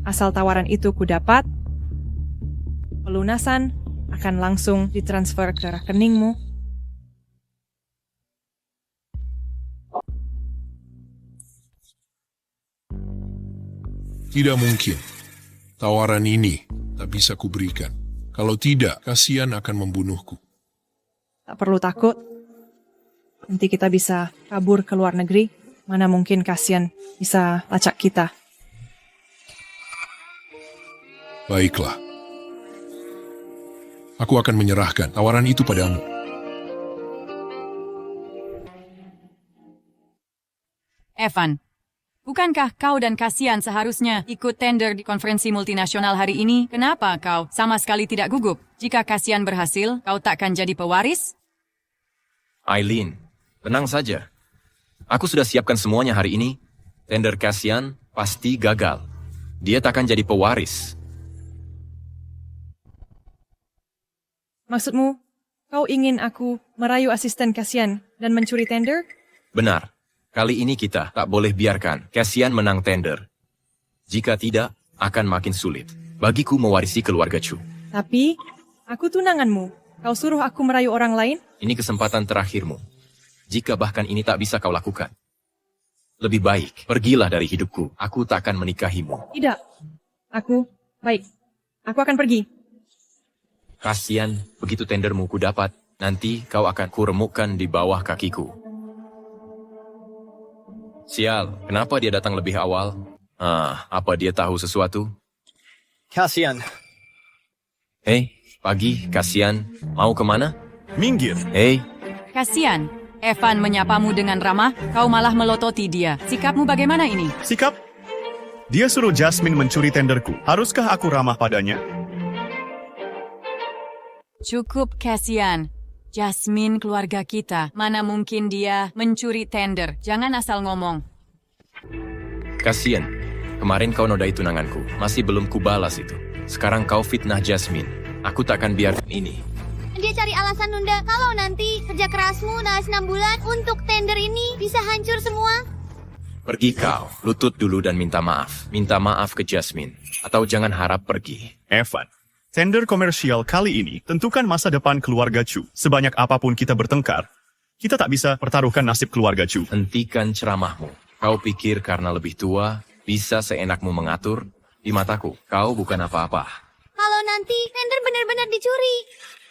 Asal tawaran itu ku dapat, pelunasan akan langsung ditransfer ke rekeningmu. Tidak mungkin. Tawaran ini tak bisa kuberikan. Kalau tidak, kasihan akan membunuhku. Tak perlu takut. Nanti kita bisa kabur ke luar negeri. Mana mungkin Kasian bisa lacak kita. Baiklah. Aku akan menyerahkan tawaran itu padamu. Evan, bukankah kau dan Kasian seharusnya ikut tender di konferensi multinasional hari ini? Kenapa kau sama sekali tidak gugup? Jika Kasian berhasil, kau takkan jadi pewaris? Aileen, tenang saja. Aku sudah siapkan semuanya hari ini. Tender Kasian pasti gagal. Dia takkan jadi pewaris. Maksudmu, kau ingin aku merayu asisten Kasian dan mencuri tender? Benar. Kali ini kita tak boleh biarkan Kasian menang tender. Jika tidak, akan makin sulit bagiku mewarisi keluarga Chu. Tapi, aku tunanganmu. Kau suruh aku merayu orang lain? Ini kesempatan terakhirmu. Jika bahkan ini tak bisa kau lakukan. Lebih baik, pergilah dari hidupku. Aku tak akan menikahimu. Tidak. Baik. Aku akan pergi. Kasian, begitu tendermu ku dapat, nanti kau akan kuremukkan di bawah kakiku. Sial, kenapa dia datang lebih awal? Apa dia tahu sesuatu? Kasian. Hei, pagi, kasian. Mau kemana? Minggir. Hei, Kasian. Evan menyapamu dengan ramah, kau malah melototi dia. Sikapmu bagaimana ini? Sikap? Dia suruh Jasmine mencuri tenderku. Haruskah aku ramah padanya? Cukup, Kasian. Jasmine keluarga kita. Mana mungkin dia mencuri tender. Jangan asal ngomong. kasian. Kemarin kau nodai tunanganku. Masih belum kubalas itu. Sekarang kau fitnah Jasmine. Aku tak akan biarkan ini. Dia cari alasan nunda. Kalau nanti kerja kerasmu naas 6 bulan untuk tender ini bisa hancur semua. Pergi kau, lutut dulu dan minta maaf. Minta maaf ke Jasmine. Atau jangan harap pergi. Evan, tender komersial kali ini tentukan masa depan keluarga Chu. Sebanyak apapun kita bertengkar, kita tak bisa pertaruhkan nasib keluarga Chu. Hentikan ceramahmu. Kau pikir karena lebih tua, bisa seenakmu mengatur? Di mataku, kau bukan apa-apa. Kalau nanti tender benar-benar dicuri.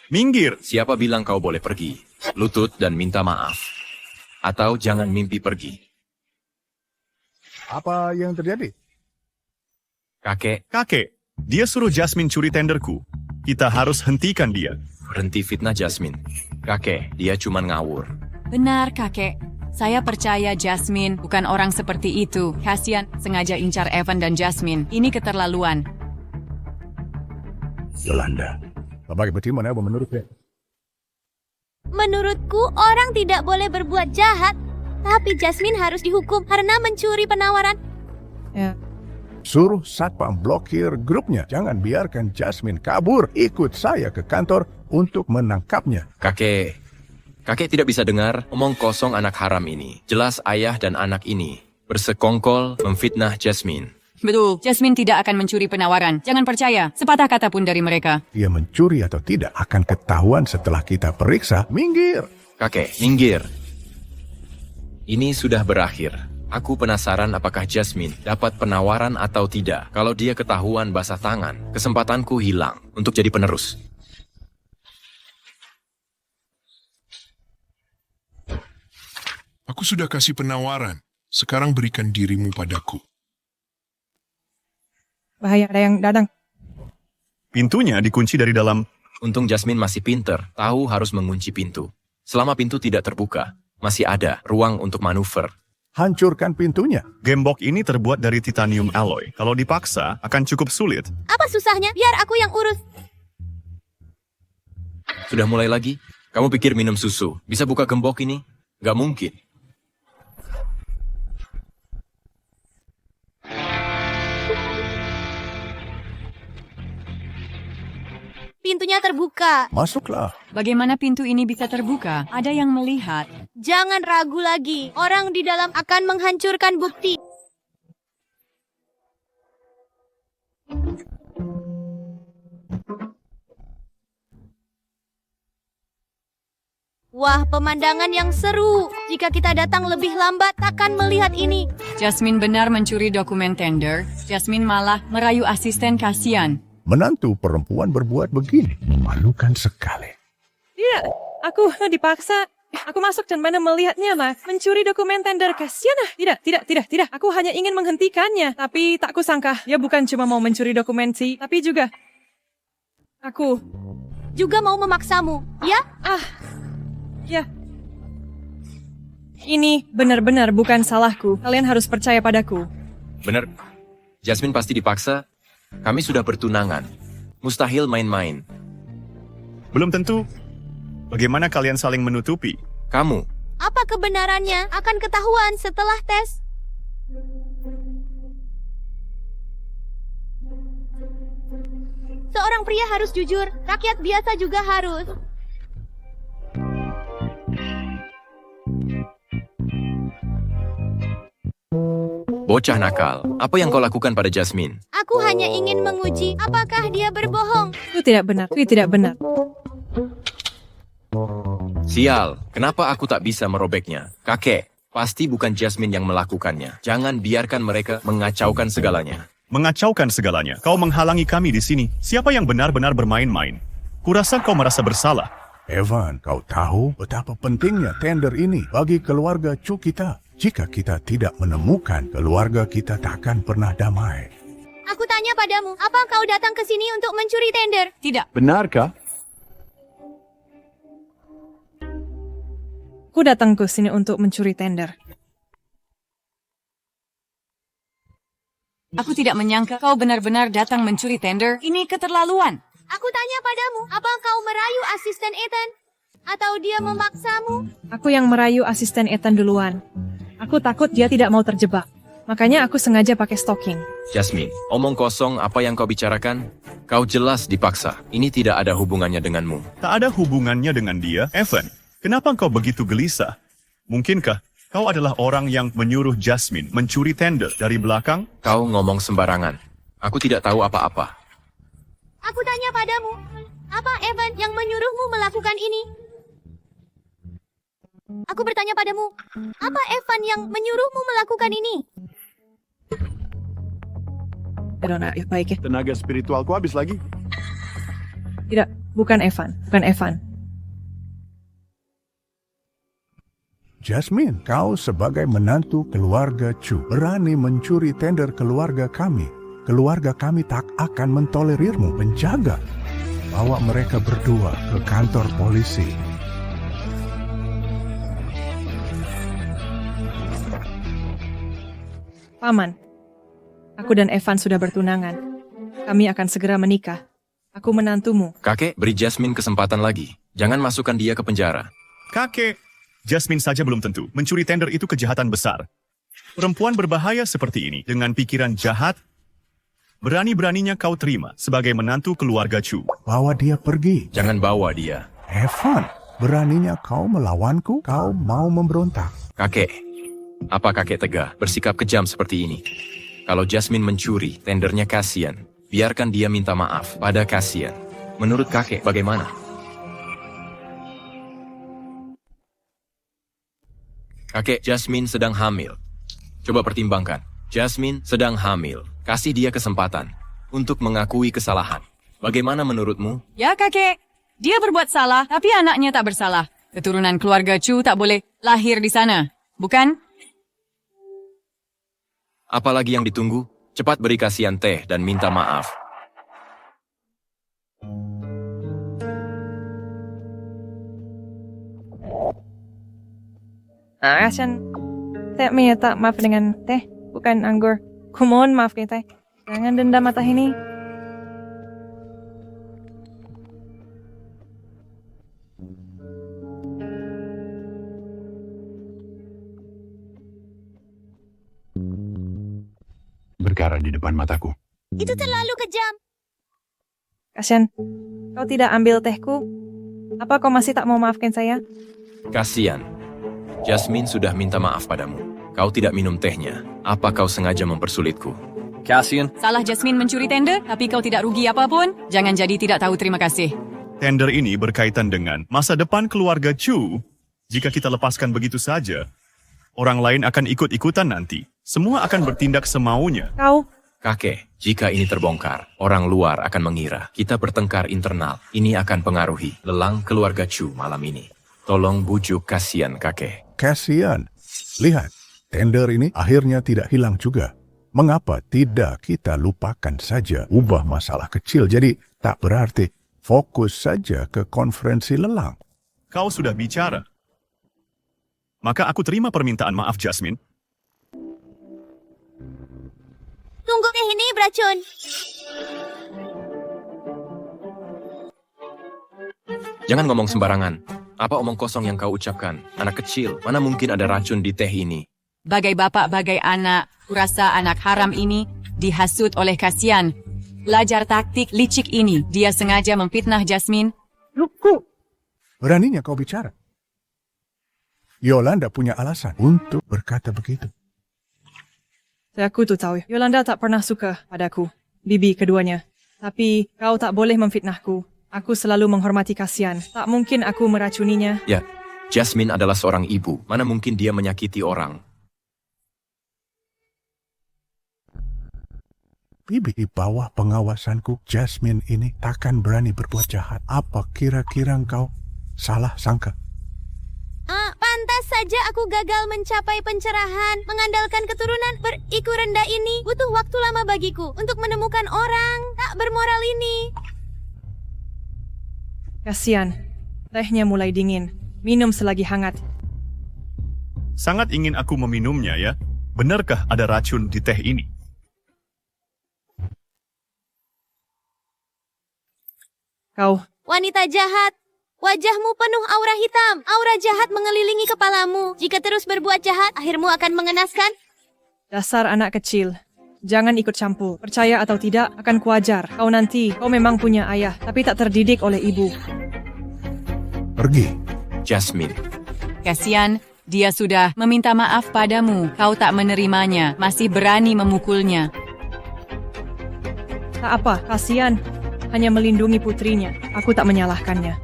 Minggir. Siapa bilang kau boleh pergi? Lutut dan minta maaf. Atau jangan mimpi pergi. Apa yang terjadi? Kakek, dia suruh Jasmine curi tenderku. Kita harus hentikan dia. Berhenti fitnah Jasmine. Kakek, dia cuma ngawur. Benar, kakek. Saya percaya Jasmine bukan orang seperti itu. Kasian sengaja incar Evan dan Jasmine. Ini keterlaluan. Yolanda, bagaimana menurutnya? Menurutku orang tidak boleh berbuat jahat. Tapi Jasmine harus dihukum karena mencuri penawaran. Ya. Suruh satpam blokir grupnya. Jangan biarkan Jasmine kabur. Ikut saya ke kantor untuk menangkapnya. Kakek tidak bisa dengar omong kosong anak haram ini. Jelas ayah dan anak ini bersekongkol memfitnah Jasmine. Betul, Jasmine tidak akan mencuri penawaran. Jangan percaya, sepatah kata pun dari mereka. Dia mencuri atau tidak akan ketahuan setelah kita periksa. Minggir! Kakek, minggir. Ini sudah berakhir. Aku penasaran apakah Jasmine dapat penawaran atau tidak. Kalau dia ketahuan basah tangan, kesempatanku hilang untuk jadi penerus. Aku sudah kasih penawaran. Sekarang berikan dirimu padaku. Bahaya, ada yang datang. Pintunya dikunci dari dalam. Untung Jasmine masih pinter, tahu harus mengunci pintu. Selama pintu tidak terbuka, masih ada ruang untuk manuver. Hancurkan pintunya. Gembok ini terbuat dari titanium alloy. Kalau dipaksa, akan cukup sulit. Apa susahnya? Biar aku yang urus. Sudah mulai lagi? Kamu pikir minum susu bisa buka gembok ini? Gak mungkin. Pintunya terbuka. Masuklah. Bagaimana pintu ini bisa terbuka? Ada yang melihat. Jangan ragu lagi. Orang di dalam akan menghancurkan bukti. Wah, pemandangan yang seru. Jika kita datang lebih lambat, takkan melihat ini. Jasmine benar mencuri dokumen tender. Jasmine malah merayu asisten Kasian. Menantu perempuan berbuat begini. Memalukan sekali. Tidak, aku dipaksa. Aku masuk dan mana melihatnya, Mas. Mencuri dokumen tender. Kasian ah. Tidak. Aku hanya ingin menghentikannya. Tapi tak kusangka, dia bukan cuma mau mencuri dokumen sih, tapi juga... Aku... Juga mau memaksamu, ya? Ya. Ini benar-benar bukan salahku. Kalian harus percaya padaku. Bener, Jasmine pasti dipaksa. Kami sudah bertunangan. Mustahil main-main. Belum tentu. Bagaimana kalian saling menutupi? Kamu, Apa kebenarannya akan ketahuan setelah tes. Seorang pria harus jujur, rakyat biasa juga harus. bocah nakal. Apa yang kau lakukan pada Jasmine? Aku hanya ingin menguji apakah dia berbohong. Itu tidak benar. Sial, kenapa aku tak bisa merobeknya? Kakek, Pasti bukan Jasmine yang melakukannya. Jangan biarkan mereka mengacaukan segalanya. Mengacaukan segalanya. Kau menghalangi kami di sini. Siapa yang benar-benar bermain-main? Kurasa kau merasa bersalah. Evan, kau tahu betapa pentingnya tender ini bagi keluarga Chu kita. Jika kita tidak menemukan, keluarga kita takkan pernah damai. Aku tanya padamu, apa kau datang ke sini untuk mencuri tender? Tidak. Benarkah? Aku datang ke sini untuk mencuri tender. Aku tidak menyangka kau benar-benar datang mencuri tender. Ini keterlaluan. Aku tanya padamu, apa kau merayu asisten Ethan? Atau dia memaksamu? Aku yang merayu asisten Ethan duluan. Aku takut dia tidak mau terjebak. Makanya aku sengaja pakai stocking. Jasmine, omong kosong apa yang kau bicarakan? Kau jelas dipaksa. Ini tidak ada hubungannya denganmu. Tak ada hubungannya dengan dia. Evan, kenapa kau begitu gelisah? Mungkinkah kau adalah orang yang menyuruh Jasmine mencuri tender dari belakang? Kau ngomong sembarangan. Aku tidak tahu apa-apa. Aku tanya padamu, apa Evan yang menyuruhmu melakukan ini? Aku bertanya padamu, apa Evan yang menyuruhmu melakukan ini? Baik ya. Tenaga spiritualku habis lagi. Tidak, bukan Evan. Bukan Evan. Jasmine, kau sebagai menantu keluarga Chu berani mencuri tender keluarga kami. Keluarga kami tak akan mentolerirmu. Penjaga, bawa mereka berdua ke kantor polisi. Paman, aku dan Evan sudah bertunangan. Kami akan segera menikah. Aku menantumu. Kakek, beri Jasmine kesempatan lagi. Jangan masukkan dia ke penjara. Kakek, Jasmine saja belum tentu. Mencuri tender itu kejahatan besar. Perempuan berbahaya seperti ini, dengan pikiran jahat, berani-beraninya kau terima sebagai menantu keluarga Chu. Bawa dia pergi. Jangan bawa dia. Evan, beraninya kau melawanku? Kau mau memberontak? Kakek, apa kakek tega bersikap kejam seperti ini? Kalau Jasmine mencuri, tendernya kasihan. Biarkan dia minta maaf pada kasihan. Menurut kakek bagaimana? Kakek, Jasmine sedang hamil. Coba pertimbangkan. Jasmine sedang hamil. Kasih dia kesempatan untuk mengakui kesalahan. Bagaimana menurutmu? Ya kakek, dia berbuat salah, tapi anaknya tak bersalah. Keturunan keluarga Chu tak boleh lahir di sana, bukan? Apalagi yang ditunggu? Cepat beri kasihan teh dan minta maaf. Kasian. Teh minta maaf dengan teh, bukan anggur. Kumohon maaf nih teh. Jangan dendam mata ini. Berkarat di depan mataku. Itu terlalu kejam. Kasian. Kau tidak ambil tehku? Apa kau masih tak mau maafkan saya? Kasihan. Jasmine sudah minta maaf padamu. Kau tidak minum tehnya. Apa kau sengaja mempersulitku? Kasian. Salah Jasmine mencuri tender, tapi kau tidak rugi apapun. Jangan jadi tidak tahu terima kasih. Tender ini berkaitan dengan masa depan keluarga Chu. Jika kita lepaskan begitu saja, orang lain akan ikut-ikutan nanti. Semua akan bertindak semaunya. Kau, Kakek, jika ini terbongkar, orang luar akan mengira kita bertengkar internal. Ini akan pengaruhi lelang keluarga Chu malam ini. Tolong bujuk kasihan kakek. Kasian. Lihat, tender ini akhirnya tidak hilang juga. Mengapa tidak kita lupakan saja? Ubah masalah kecil jadi tak berarti. Fokus saja ke konferensi lelang. Kau sudah bicara. Maka aku terima permintaan maaf Jasmine. Tunggu teh ini beracun. Jangan ngomong sembarangan. Apa omong kosong yang kau ucapkan? Anak kecil, mana mungkin ada racun di teh ini? Bagai bapak, bagai anak, kurasa anak haram ini dihasut oleh kasihan. Belajar taktik licik ini, dia sengaja memfitnah Jasmine. Luku. Beraninya kau bicara. Yolanda punya alasan untuk berkata begitu. aku tuh tahu. Yolanda tak pernah suka padaku. Bibi keduanya. Tapi kau tak boleh memfitnahku. Aku selalu menghormati kasihan. Tak mungkin aku meracuninya. Ya, Jasmine adalah seorang ibu. Mana mungkin dia menyakiti orang? Bibi, di bawah pengawasanku, Jasmine ini takkan berani berbuat jahat. Apa kira-kira engkau salah sangka? Pantas saja aku gagal mencapai pencerahan. Mengandalkan keturunan beriku rendah ini butuh waktu lama bagiku untuk menemukan orang tak bermoral ini. Kasian, tehnya mulai dingin. Minum selagi hangat. Sangat ingin aku meminumnya ya. Benarkah ada racun di teh ini? Kau, Wanita jahat, wajahmu penuh aura hitam. Aura jahat mengelilingi kepalamu. Jika terus berbuat jahat, akhirmu akan mengenaskan. dasar anak kecil. Jangan ikut campur. Percaya atau tidak, akan kuajar. Kau memang punya ayah, tapi tak terdidik oleh ibu. Pergi. Jasmine, Kasian, dia sudah meminta maaf padamu. Kau tak menerimanya, masih berani memukulnya. Tak apa, kasian. Hanya melindungi putrinya. Aku tak menyalahkannya.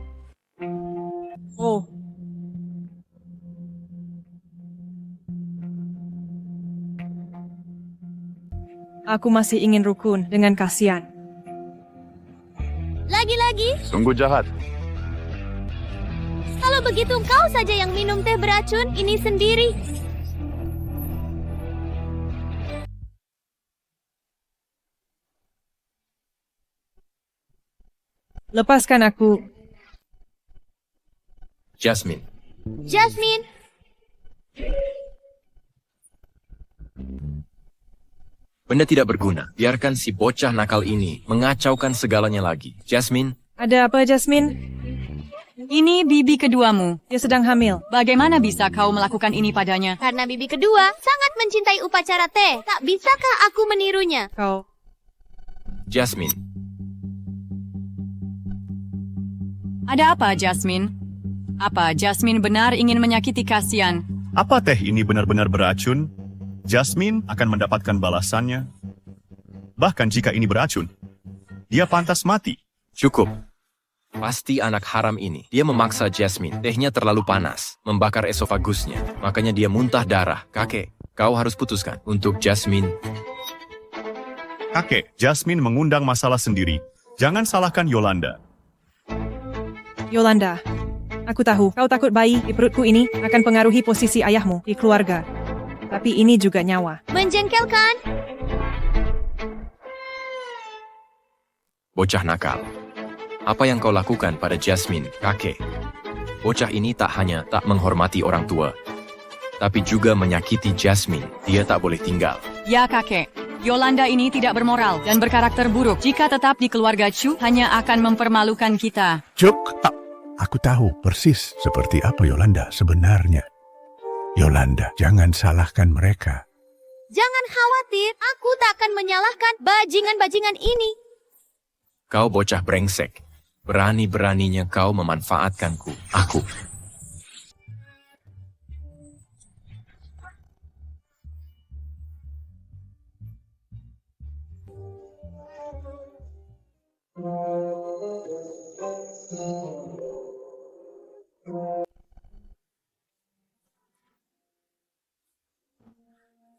Oh, aku masih ingin rukun dengan kasian. Lagi-lagi, Sungguh jahat. kalau begitu kau saja yang minum teh beracun ini sendiri. Lepaskan aku. Jasmine, Jasmine, benda tidak berguna. Biarkan si bocah nakal ini mengacaukan segalanya lagi. Jasmine, Ada apa, Jasmine? Ini bibi keduamu. Dia sedang hamil. Bagaimana bisa kau melakukan ini padanya? karena bibi kedua sangat mencintai upacara teh. Tak bisakah aku menirunya? Kau, Jasmine, Ada apa, Jasmine? Apa Jasmine benar ingin menyakiti Kasian? Apa teh ini benar-benar beracun? Jasmine akan mendapatkan balasannya. Bahkan jika ini beracun, dia pantas mati. cukup. Pasti anak haram ini. Dia memaksa Jasmine. Tehnya terlalu panas, membakar esofagusnya. Makanya dia muntah darah. Kakek, kau harus putuskan. Untuk Jasmine, Kakek, Jasmine mengundang masalah sendiri. Jangan salahkan Yolanda. Yolanda. Aku tahu, kau takut bayi di perutku ini akan pengaruhi posisi ayahmu di keluarga. Tapi ini juga nyawa. Menjengkelkan. bocah nakal. Apa yang kau lakukan pada Jasmine, kakek? Bocah ini tak hanya tak menghormati orang tua, tapi juga menyakiti Jasmine. Dia tak boleh tinggal. Ya, kakek. Yolanda ini tidak bermoral dan berkarakter buruk. Jika tetap di keluarga Chu, hanya akan mempermalukan kita. Cuk, aku tahu persis seperti apa Yolanda sebenarnya. Yolanda, jangan salahkan mereka. Jangan khawatir, aku tak akan menyalahkan bajingan-bajingan ini. Kau bocah brengsek. Berani-beraninya kau memanfaatkanku. Aku.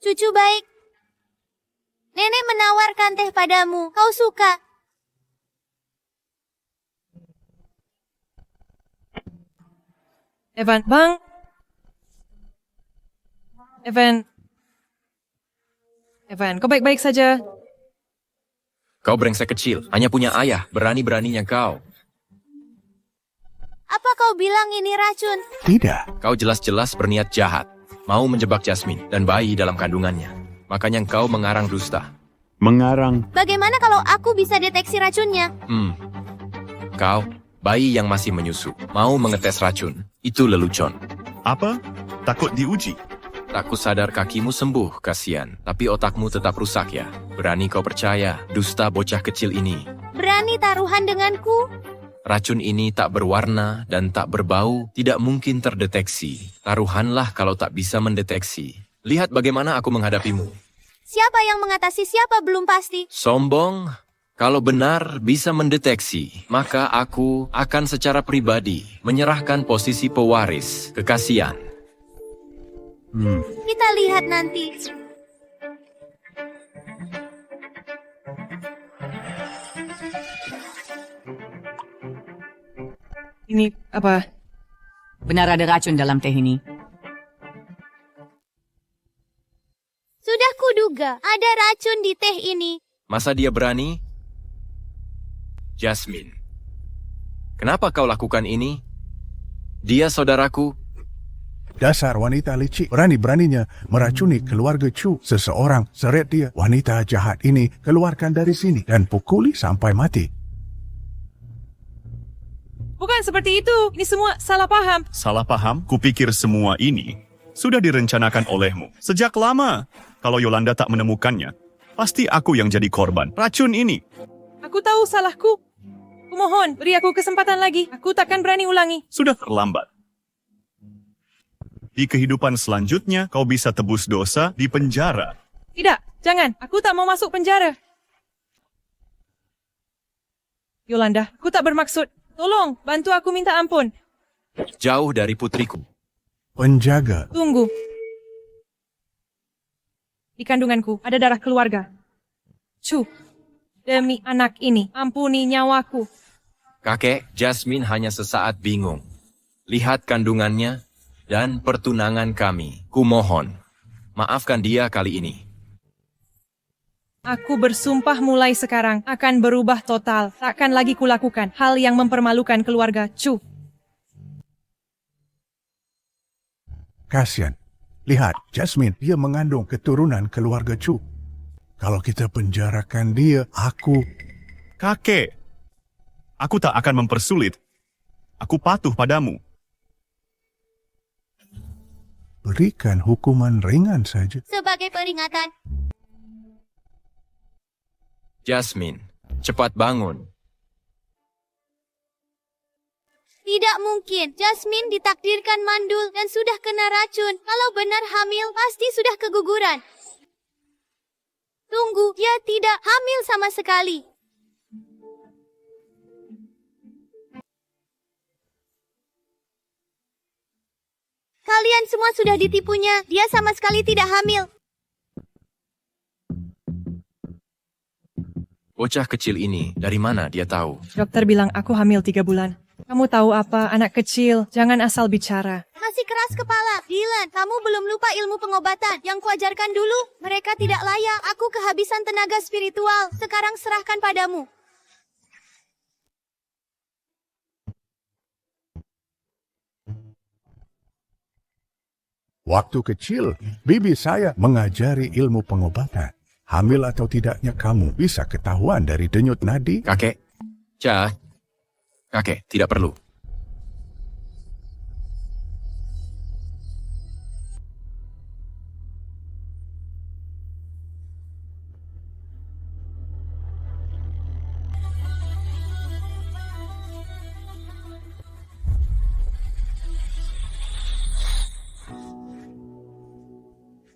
Cucu baik. Nenek menawarkan teh padamu. Kau suka? Evan, Bang. Evan, kau baik-baik saja. Kau brengsek kecil. Hanya punya ayah. Berani-beraninya kau. Apa kau bilang ini racun? Tidak, Kau jelas-jelas berniat jahat. Mau menjebak Jasmine dan bayi dalam kandungannya. Makanya kau mengarang dusta. Mengarang. Bagaimana kalau aku bisa deteksi racunnya? Kau, bayi yang masih menyusu, mau mengetes racun. Itu lelucon. Apa? Takut diuji? Tak kusadar kakimu sembuh, kasihan. Tapi otakmu tetap rusak ya. Berani kau percaya, dusta bocah kecil ini. Berani taruhan denganku? Racun ini tak berwarna dan tak berbau, tidak mungkin terdeteksi. Taruhanlah kalau tak bisa mendeteksi. Lihat bagaimana aku menghadapimu. Siapa yang mengatasi siapa belum pasti. Sombong, Kalau benar bisa mendeteksi, maka aku akan secara pribadi menyerahkan posisi pewaris ke Kasian. Kita lihat nanti. Ini apa? Benar ada racun dalam teh ini. Sudah kuduga, ada racun di teh ini. Masa dia berani? Jasmine, kenapa kau lakukan ini? Dia saudaraku. Dasar wanita licik, berani-beraninya meracuni keluarga Chu. Seseorang seret dia. Wanita jahat ini keluarkan dari sini dan pukuli sampai mati. Bukan seperti itu. Ini semua salah paham. Salah paham? Kupikir semua ini sudah direncanakan olehmu sejak lama. Kalau Yolanda tak menemukannya, pasti aku yang jadi korban racun ini. Aku tahu salahku. Kumohon, beri aku kesempatan lagi. Aku takkan berani ulangi. Sudah terlambat. Di kehidupan selanjutnya, kau bisa tebus dosa di penjara. Tidak, jangan. Aku tak mau masuk penjara. Yolanda, aku tak bermaksud. Tolong, bantu aku minta ampun. Jauh dari putriku. Penjaga. Tunggu. Di kandunganku ada darah keluarga. Chu, demi anak ini, ampuni nyawaku. Kakek, Jasmine hanya sesaat bingung. Lihat kandungannya dan pertunangan kami. Kumohon, maafkan dia kali ini. Aku bersumpah mulai sekarang akan berubah total. Takkan lagi kulakukan hal yang mempermalukan keluarga Chu. Kasian. Lihat, Jasmine, dia mengandung keturunan keluarga Chu. Kalau kita penjarakan dia, Kakek, aku tak akan mempersulit. Aku patuh padamu. Berikan hukuman ringan saja. Sebagai peringatan. Jasmine, cepat bangun. Tidak mungkin. Jasmine ditakdirkan mandul dan sudah kena racun. Kalau benar hamil, pasti sudah keguguran. Tunggu, dia tidak hamil sama sekali. Kalian semua sudah ditipunya. Dia sama sekali tidak hamil. Bocah kecil ini, dari mana dia tahu? Dokter bilang aku hamil 3 bulan. Kamu tahu apa, anak kecil, jangan asal bicara. Masih keras kepala. Dylan, kamu belum lupa ilmu pengobatan yang kuajarkan dulu? Mereka tidak layak. Aku kehabisan tenaga spiritual. Sekarang serahkan padamu. Waktu kecil, bibi saya mengajari ilmu pengobatan. Hamil atau tidaknya kamu bisa ketahuan dari denyut nadi. Kakek, kakek, tidak perlu.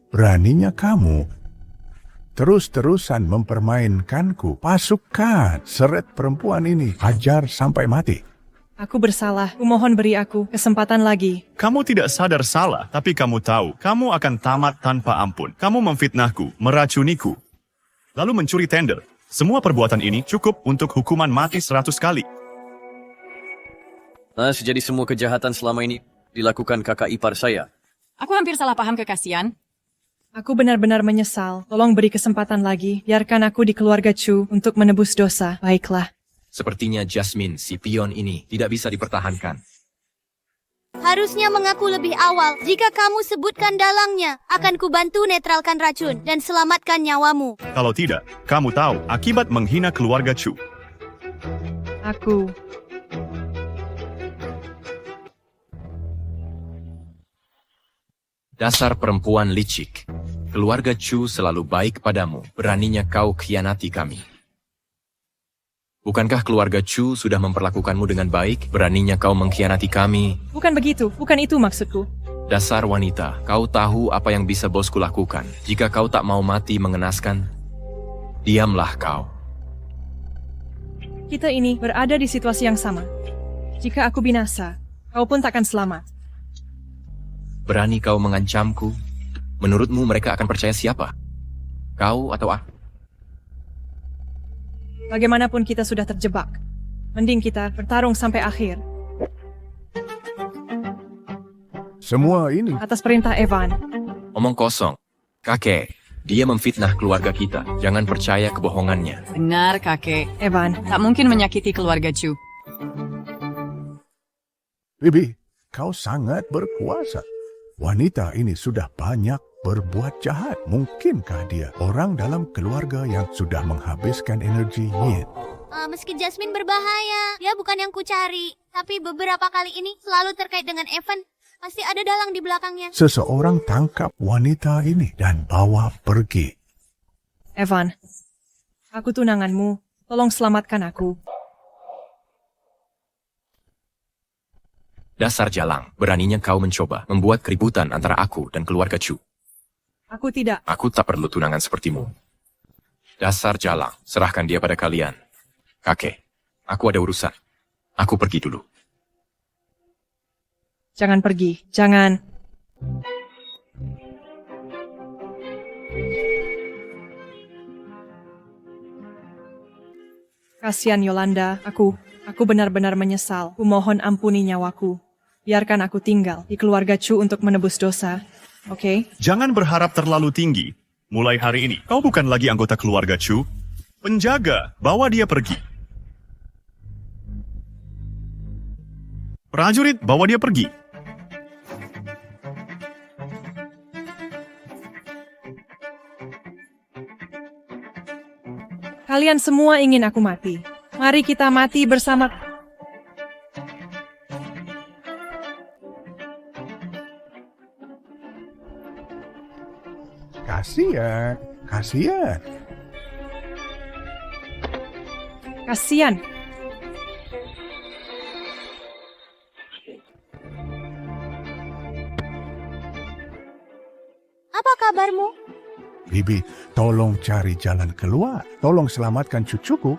Beraninya kamu terus-terusan mempermainkanku. Pasukan, seret perempuan ini. Hajar sampai mati. Aku bersalah. Kumohon beri aku kesempatan lagi. Kamu tidak sadar salah, tapi kamu tahu, kamu akan tamat tanpa ampun. Kamu memfitnahku, meracuniku, lalu mencuri tender. Semua perbuatan ini cukup untuk hukuman mati 100 kali. Jadi semua kejahatan selama ini dilakukan kakak ipar saya. Aku hampir salah paham ke Kasian. Aku benar-benar menyesal. Tolong beri kesempatan lagi. Biarkan aku di keluarga Chu untuk menebus dosa. Baiklah. Sepertinya Jasmine, si pion ini, tidak bisa dipertahankan. Harusnya mengaku lebih awal. Jika kamu sebutkan dalangnya, akan kubantu netralkan racun dan selamatkan nyawamu. Kalau tidak, kamu tahu akibat menghina keluarga Chu. Aku. Dasar perempuan licik. Keluarga Chu selalu baik padamu. Beraninya kau khianati kami. Bukankah keluarga Chu sudah memperlakukanmu dengan baik? Beraninya kau mengkhianati kami. Bukan begitu. Bukan itu maksudku. Dasar wanita, kau tahu apa yang bisa bosku lakukan. Jika kau tak mau mati mengenaskan, diamlah kau. Kita ini berada di situasi yang sama. Jika aku binasa, kau pun takkan selamat. Berani kau mengancamku? Menurutmu mereka akan percaya siapa? Kau atau aku? Bagaimanapun kita sudah terjebak. Mending kita bertarung sampai akhir. Semua ini Atas perintah Evan. Omong kosong. Kakek, dia memfitnah keluarga kita. Jangan percaya kebohongannya. Benar, kakek. Evan, Tak mungkin menyakiti keluarga Chu. Bibi, kau sangat berkuasa. Wanita ini sudah banyak berbuat jahat. Mungkinkah dia orang dalam keluarga yang sudah menghabiskan energi Yin? Meski Jasmine berbahaya, dia bukan yang kucari. Tapi beberapa kali ini selalu terkait dengan Evan. Pasti ada dalang di belakangnya. Seseorang tangkap wanita ini dan bawa pergi. Evan. Aku tunanganmu. Tolong selamatkan aku. Dasar jalang, beraninya kau mencoba membuat keributan antara aku dan keluarga Chu. Aku tidak. Aku tak perlu tunangan sepertimu. Dasar jalang, serahkan dia pada kalian. Kakek, aku ada urusan. Aku pergi dulu. Jangan pergi. Jangan. Kasihan Yolanda. Aku benar-benar menyesal. Ku mohon ampuni nyawaku. Biarkan aku tinggal di keluarga Chu untuk menebus dosa. Oke? Jangan berharap terlalu tinggi. Mulai hari ini, kau bukan lagi anggota keluarga Chu. Penjaga, bawa dia pergi. Prajurit, bawa dia pergi. Kalian semua ingin aku mati. Mari kita mati bersama. Kasihan, kasihan. Kasihan. Apa kabarmu? Bibi, tolong cari jalan keluar. Tolong selamatkan cucuku.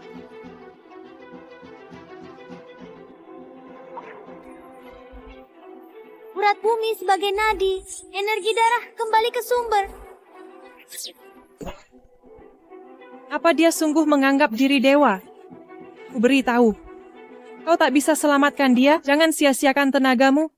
Urat bumi sebagai nadi. Energi darah kembali ke sumber. Apa dia sungguh menganggap diri dewa? Ku beritahu. Kau tak bisa selamatkan dia, jangan sia-siakan tenagamu.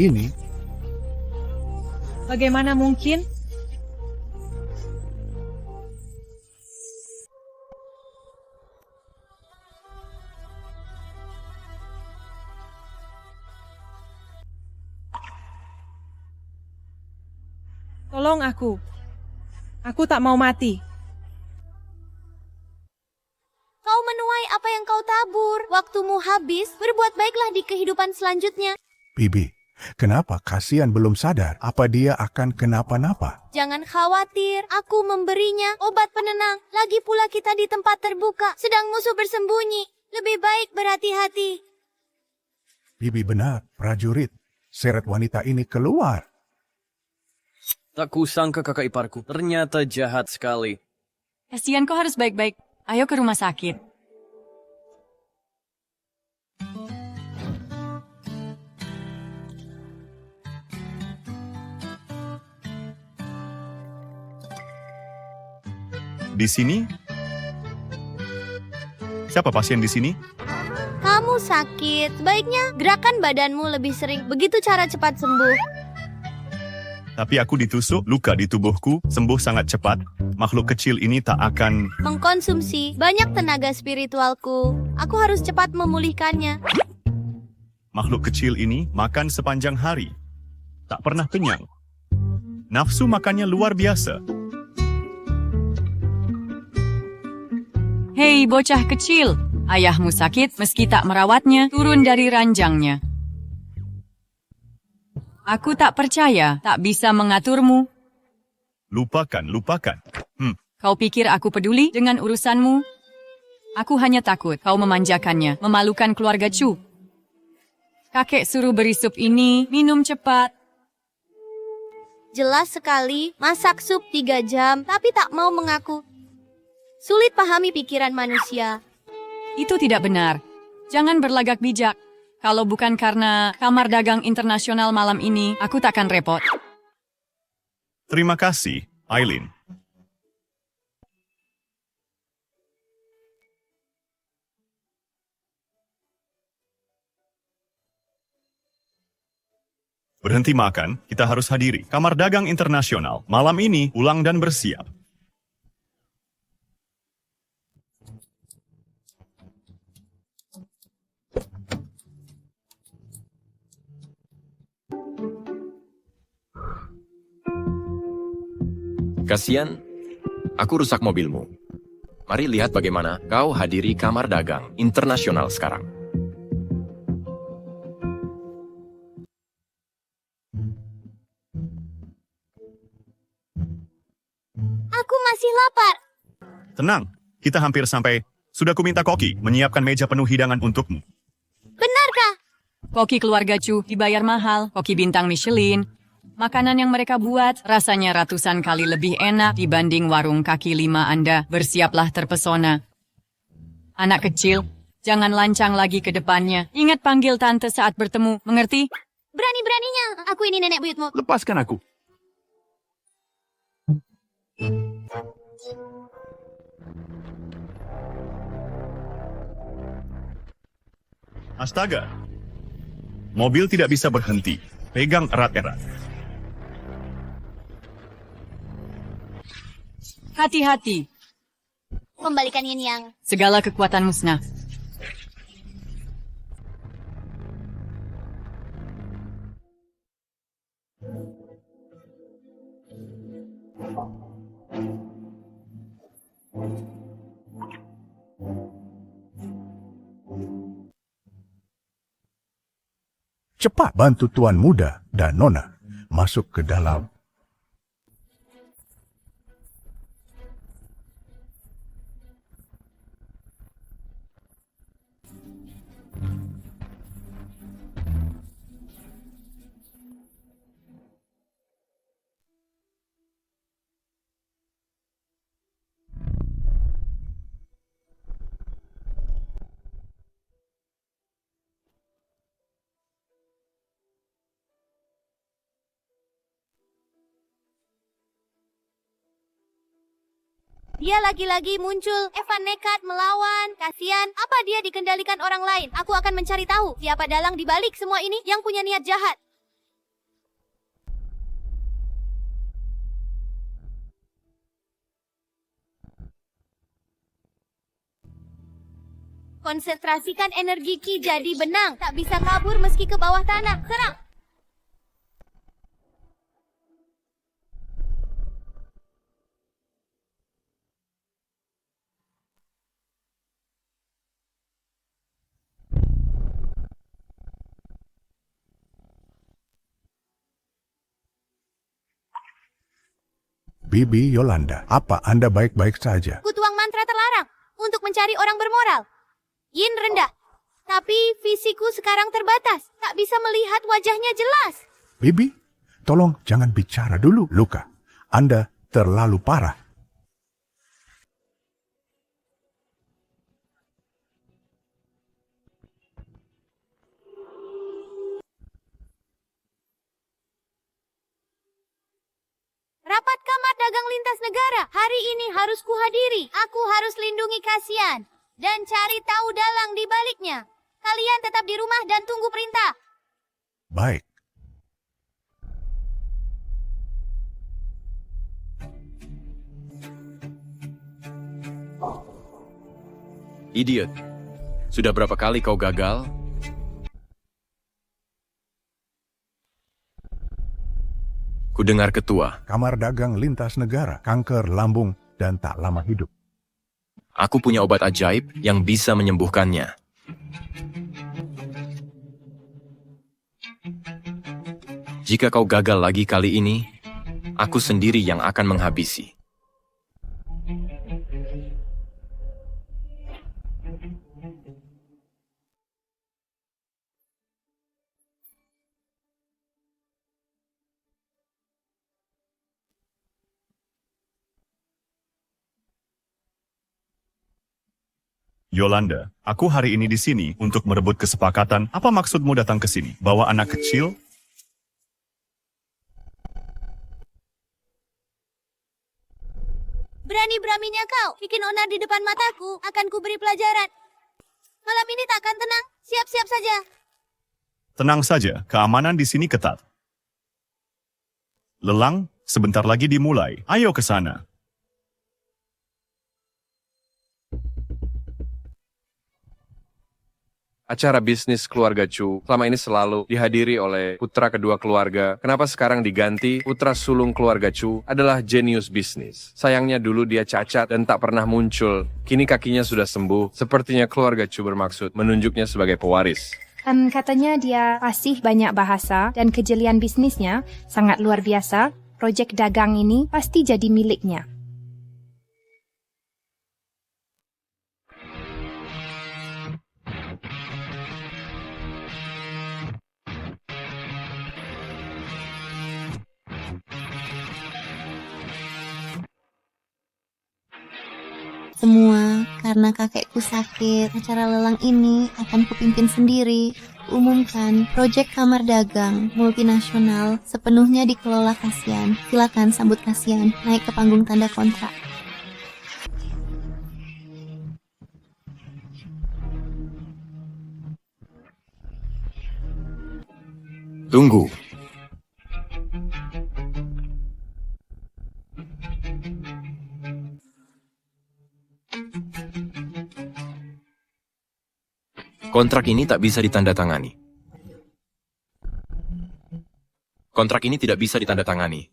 Ini Bagaimana mungkin? Tolong aku. Aku tak mau mati. Kau menuai apa yang kau tabur. Waktumu habis, berbuat baiklah di kehidupan selanjutnya. Bibi, kenapa kasihan belum sadar apa dia akan kenapa-napa? Jangan khawatir, aku memberinya obat penenang. Lagi pula kita di tempat terbuka, sedang musuh bersembunyi. Lebih baik berhati-hati. Bibi benar, prajurit. Seret wanita ini keluar. Tak kusangka kakak iparku, ternyata jahat sekali. Kasihan, kau harus baik-baik. Ayo ke rumah sakit. Di sini? Siapa pasien di sini? Kamu sakit, sebaiknya gerakan badanmu lebih sering. Begitu cara cepat sembuh. Tapi aku ditusuk, luka di tubuhku, sembuh sangat cepat. Makhluk kecil ini tak akan... Mengkonsumsi banyak tenaga spiritualku. Aku harus cepat memulihkannya. Makhluk kecil ini makan sepanjang hari. Tak pernah kenyang. Nafsu makannya luar biasa. Hei, bocah kecil. Ayahmu sakit meski tak merawatnya, turun dari ranjangnya. Aku tak percaya, tak bisa mengaturmu. Lupakan. Kau pikir aku peduli dengan urusanmu? Aku hanya takut kau memanjakannya, memalukan keluarga Chu. Kakek suruh beri sup ini, minum cepat. Jelas sekali, masak sup 3 jam, tapi tak mau mengaku. Sulit pahami pikiran manusia. Itu tidak benar. Jangan berlagak bijak. Kalau bukan karena Kamar Dagang Internasional malam ini, aku takkan repot. Terima kasih, Aileen. Berhenti makan, kita harus hadiri Kamar Dagang Internasional. Malam ini, pulang dan bersiap. Kasian, aku rusak mobilmu. Mari lihat bagaimana kau hadiri Kamar Dagang Internasional sekarang. Aku masih lapar. Tenang, kita hampir sampai. Sudah kuminta Koki menyiapkan meja penuh hidangan untukmu. Benarkah? Koki keluarga Chu dibayar mahal, koki bintang Michelin. Makanan yang mereka buat rasanya ratusan kali lebih enak dibanding warung kaki lima Anda. Bersiaplah terpesona. Anak kecil, jangan lancang lagi ke depannya. Ingat panggil tante saat bertemu, mengerti? Berani-beraninya, aku ini nenek buyutmu. Lepaskan aku. Astaga, mobil tidak bisa berhenti. Pegang erat-erat. Hati-hati, Kembalikan Yin Yang. segala kekuatan musnah. Cepat bantu Tuan Muda dan Nona masuk ke dalam. Dia lagi-lagi muncul. Evan nekat melawan. Kasian, apa dia dikendalikan orang lain? Aku akan mencari tahu siapa dalang di balik semua ini yang punya niat jahat. Konsentrasikan energi Ki jadi benang. Tak bisa kabur meski ke bawah tanah. Serang! Bibi Yolanda, apa Anda baik-baik saja? Kutuang mantra terlarang untuk mencari orang bermoral. Yin rendah. Tapi fisikku sekarang terbatas. Tak bisa melihat wajahnya jelas. Bibi, tolong jangan bicara dulu, Luka. Anda terlalu parah. Rapat Kamar Dagang Lintas Negara. Hari ini harus kuhadiri. Aku harus lindungi Kasian. Dan cari tahu dalang di baliknya. Kalian tetap di rumah dan tunggu perintah. Baik. Idiot. Sudah berapa kali kau gagal? Kudengar ketua. Kamar Dagang Lintas Negara, kanker lambung, dan tak lama hidup. Aku punya obat ajaib yang bisa menyembuhkannya. Jika kau gagal lagi kali ini, aku sendiri yang akan menghabisi. Yolanda, aku hari ini di sini untuk merebut kesepakatan. Apa maksudmu datang ke sini? Bawa anak kecil? Berani-beraninya kau bikin onar di depan mataku, akan kuberi pelajaran. Malam ini tak akan tenang, siap-siap saja. Tenang saja, keamanan di sini ketat. Lelang, sebentar lagi dimulai. Ayo ke sana. Acara bisnis keluarga Chu selama ini selalu dihadiri oleh putra kedua keluarga. Kenapa sekarang diganti putra sulung keluarga Chu adalah jenius bisnis? Sayangnya dulu dia cacat dan tak pernah muncul. Kini kakinya sudah sembuh. Sepertinya keluarga Chu bermaksud menunjuknya sebagai pewaris. Katanya dia fasih banyak bahasa dan kejelian bisnisnya sangat luar biasa. Proyek dagang ini pasti jadi miliknya. Semua karena kakekku sakit. Acara lelang ini akan kupimpin sendiri. Umumkan proyek kamar dagang multinasional sepenuhnya dikelola Kasian. Silakan sambut Kasian naik ke panggung tanda kontrak. Tunggu. Kontrak ini tak bisa ditandatangani. Kontrak ini tidak bisa ditandatangani.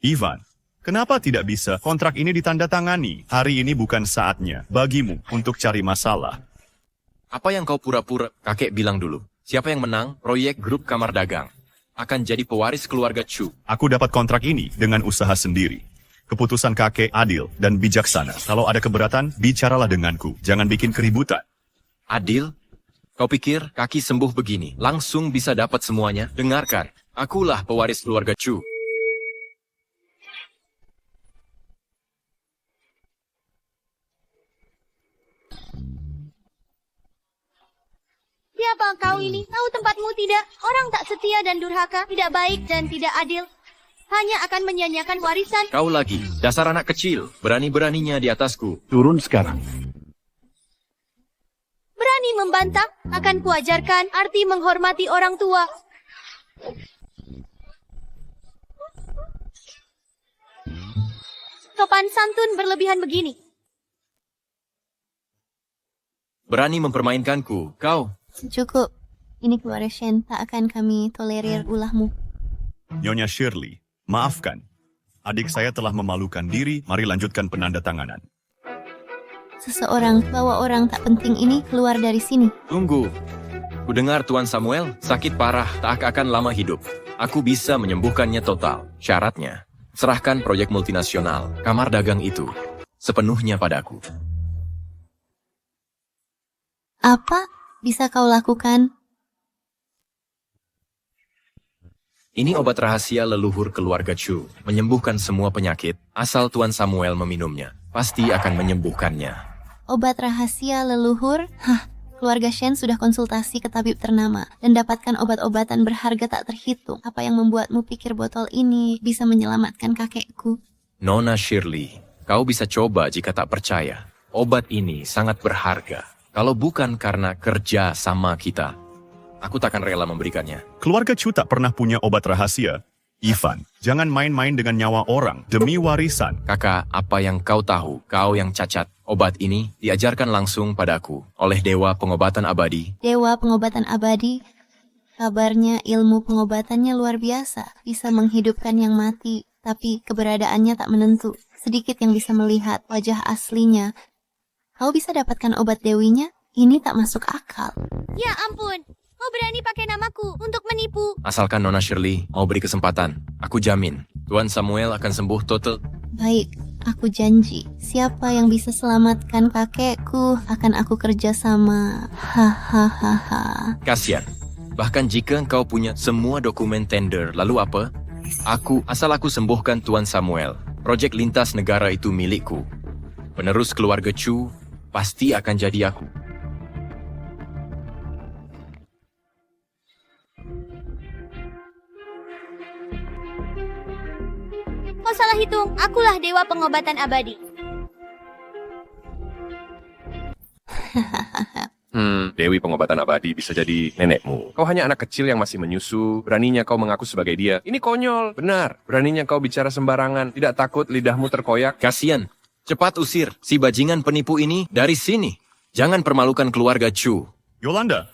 Ivan, kenapa tidak bisa kontrak ini ditandatangani? Hari ini bukan saatnya bagimu untuk cari masalah. Apa yang kau pura-pura? Kakek bilang dulu. Siapa yang menang proyek grup kamar dagang akan jadi pewaris keluarga Chu. Aku dapat kontrak ini dengan usaha sendiri. Keputusan kakek adil dan bijaksana. Kalau ada keberatan, bicaralah denganku. Jangan bikin keributan. Adil? Kau pikir kaki sembuh begini langsung bisa dapat semuanya? Dengarkan, akulah pewaris keluarga Chu. Siapa kau ini? Tahu tempatmu tidak? Orang tak setia dan durhaka, tidak baik dan tidak adil. Hanya akan menyanyiakan warisan. Kau lagi, dasar anak kecil, berani-beraninya di atasku. Turun sekarang. Berani membantah, akan kuajarkan arti menghormati orang tua. Sopan santun berlebihan begini. Berani mempermainkanku, kau. Cukup. Ini keluarga Shen, tak akan kami tolerir ulahmu. Nyonya Shirley, maafkan. Adik saya telah memalukan diri, mari lanjutkan penandatanganan. Seseorang bawa orang tak penting ini keluar dari sini. Tunggu. Kudengar Tuan Samuel sakit parah, tak akan lama hidup. Aku bisa menyembuhkannya total. Syaratnya, serahkan proyek multinasional, kamar dagang itu, sepenuhnya padaku. Apa bisa kau lakukan? Ini obat rahasia leluhur keluarga Chu, menyembuhkan semua penyakit, asal Tuan Samuel meminumnya. Pasti akan menyembuhkannya. Obat rahasia leluhur? Hah, keluarga Shen sudah konsultasi ke tabib ternama dan dapatkan obat-obatan berharga tak terhitung. Apa yang membuatmu pikir botol ini bisa menyelamatkan kakekku? Nona Shirley, kau bisa coba jika tak percaya. Obat ini sangat berharga. Kalau bukan karena kerja sama kita, aku tak akan rela memberikannya. Keluarga Chu tak pernah punya obat rahasia. Ivan, jangan main-main dengan nyawa orang demi warisan. Kakak, apa yang kau tahu? Kau yang cacat. Obat ini diajarkan langsung padaku oleh Dewa Pengobatan Abadi. Dewa Pengobatan Abadi? Kabarnya ilmu pengobatannya luar biasa. Bisa menghidupkan yang mati, tapi keberadaannya tak menentu. Sedikit yang bisa melihat wajah aslinya. Kau bisa dapatkan obat dewinya? Ini tak masuk akal. Ya ampun, kau berani pakai namaku untuk menipu. Asalkan Nona Shirley mau beri kesempatan, aku jamin Tuan Samuel akan sembuh total. Baik, aku janji. Siapa yang bisa selamatkan kakekku akan aku kerjasama. Hahaha. Kasian. Bahkan jika engkau punya semua dokumen tender, lalu apa? Asal aku sembuhkan Tuan Samuel. Proyek lintas negara itu milikku. Penerus keluarga Chu pasti akan jadi aku. Kau salah hitung, akulah dewa pengobatan abadi. Dewi pengobatan abadi bisa jadi nenekmu. Kau hanya anak kecil yang masih menyusu, beraninya kau mengaku sebagai dia. Ini konyol, benar. Beraninya kau bicara sembarangan, tidak takut lidahmu terkoyak. Kasian. Cepat usir si bajingan penipu ini dari sini. Jangan permalukan keluarga Chu. Yolanda,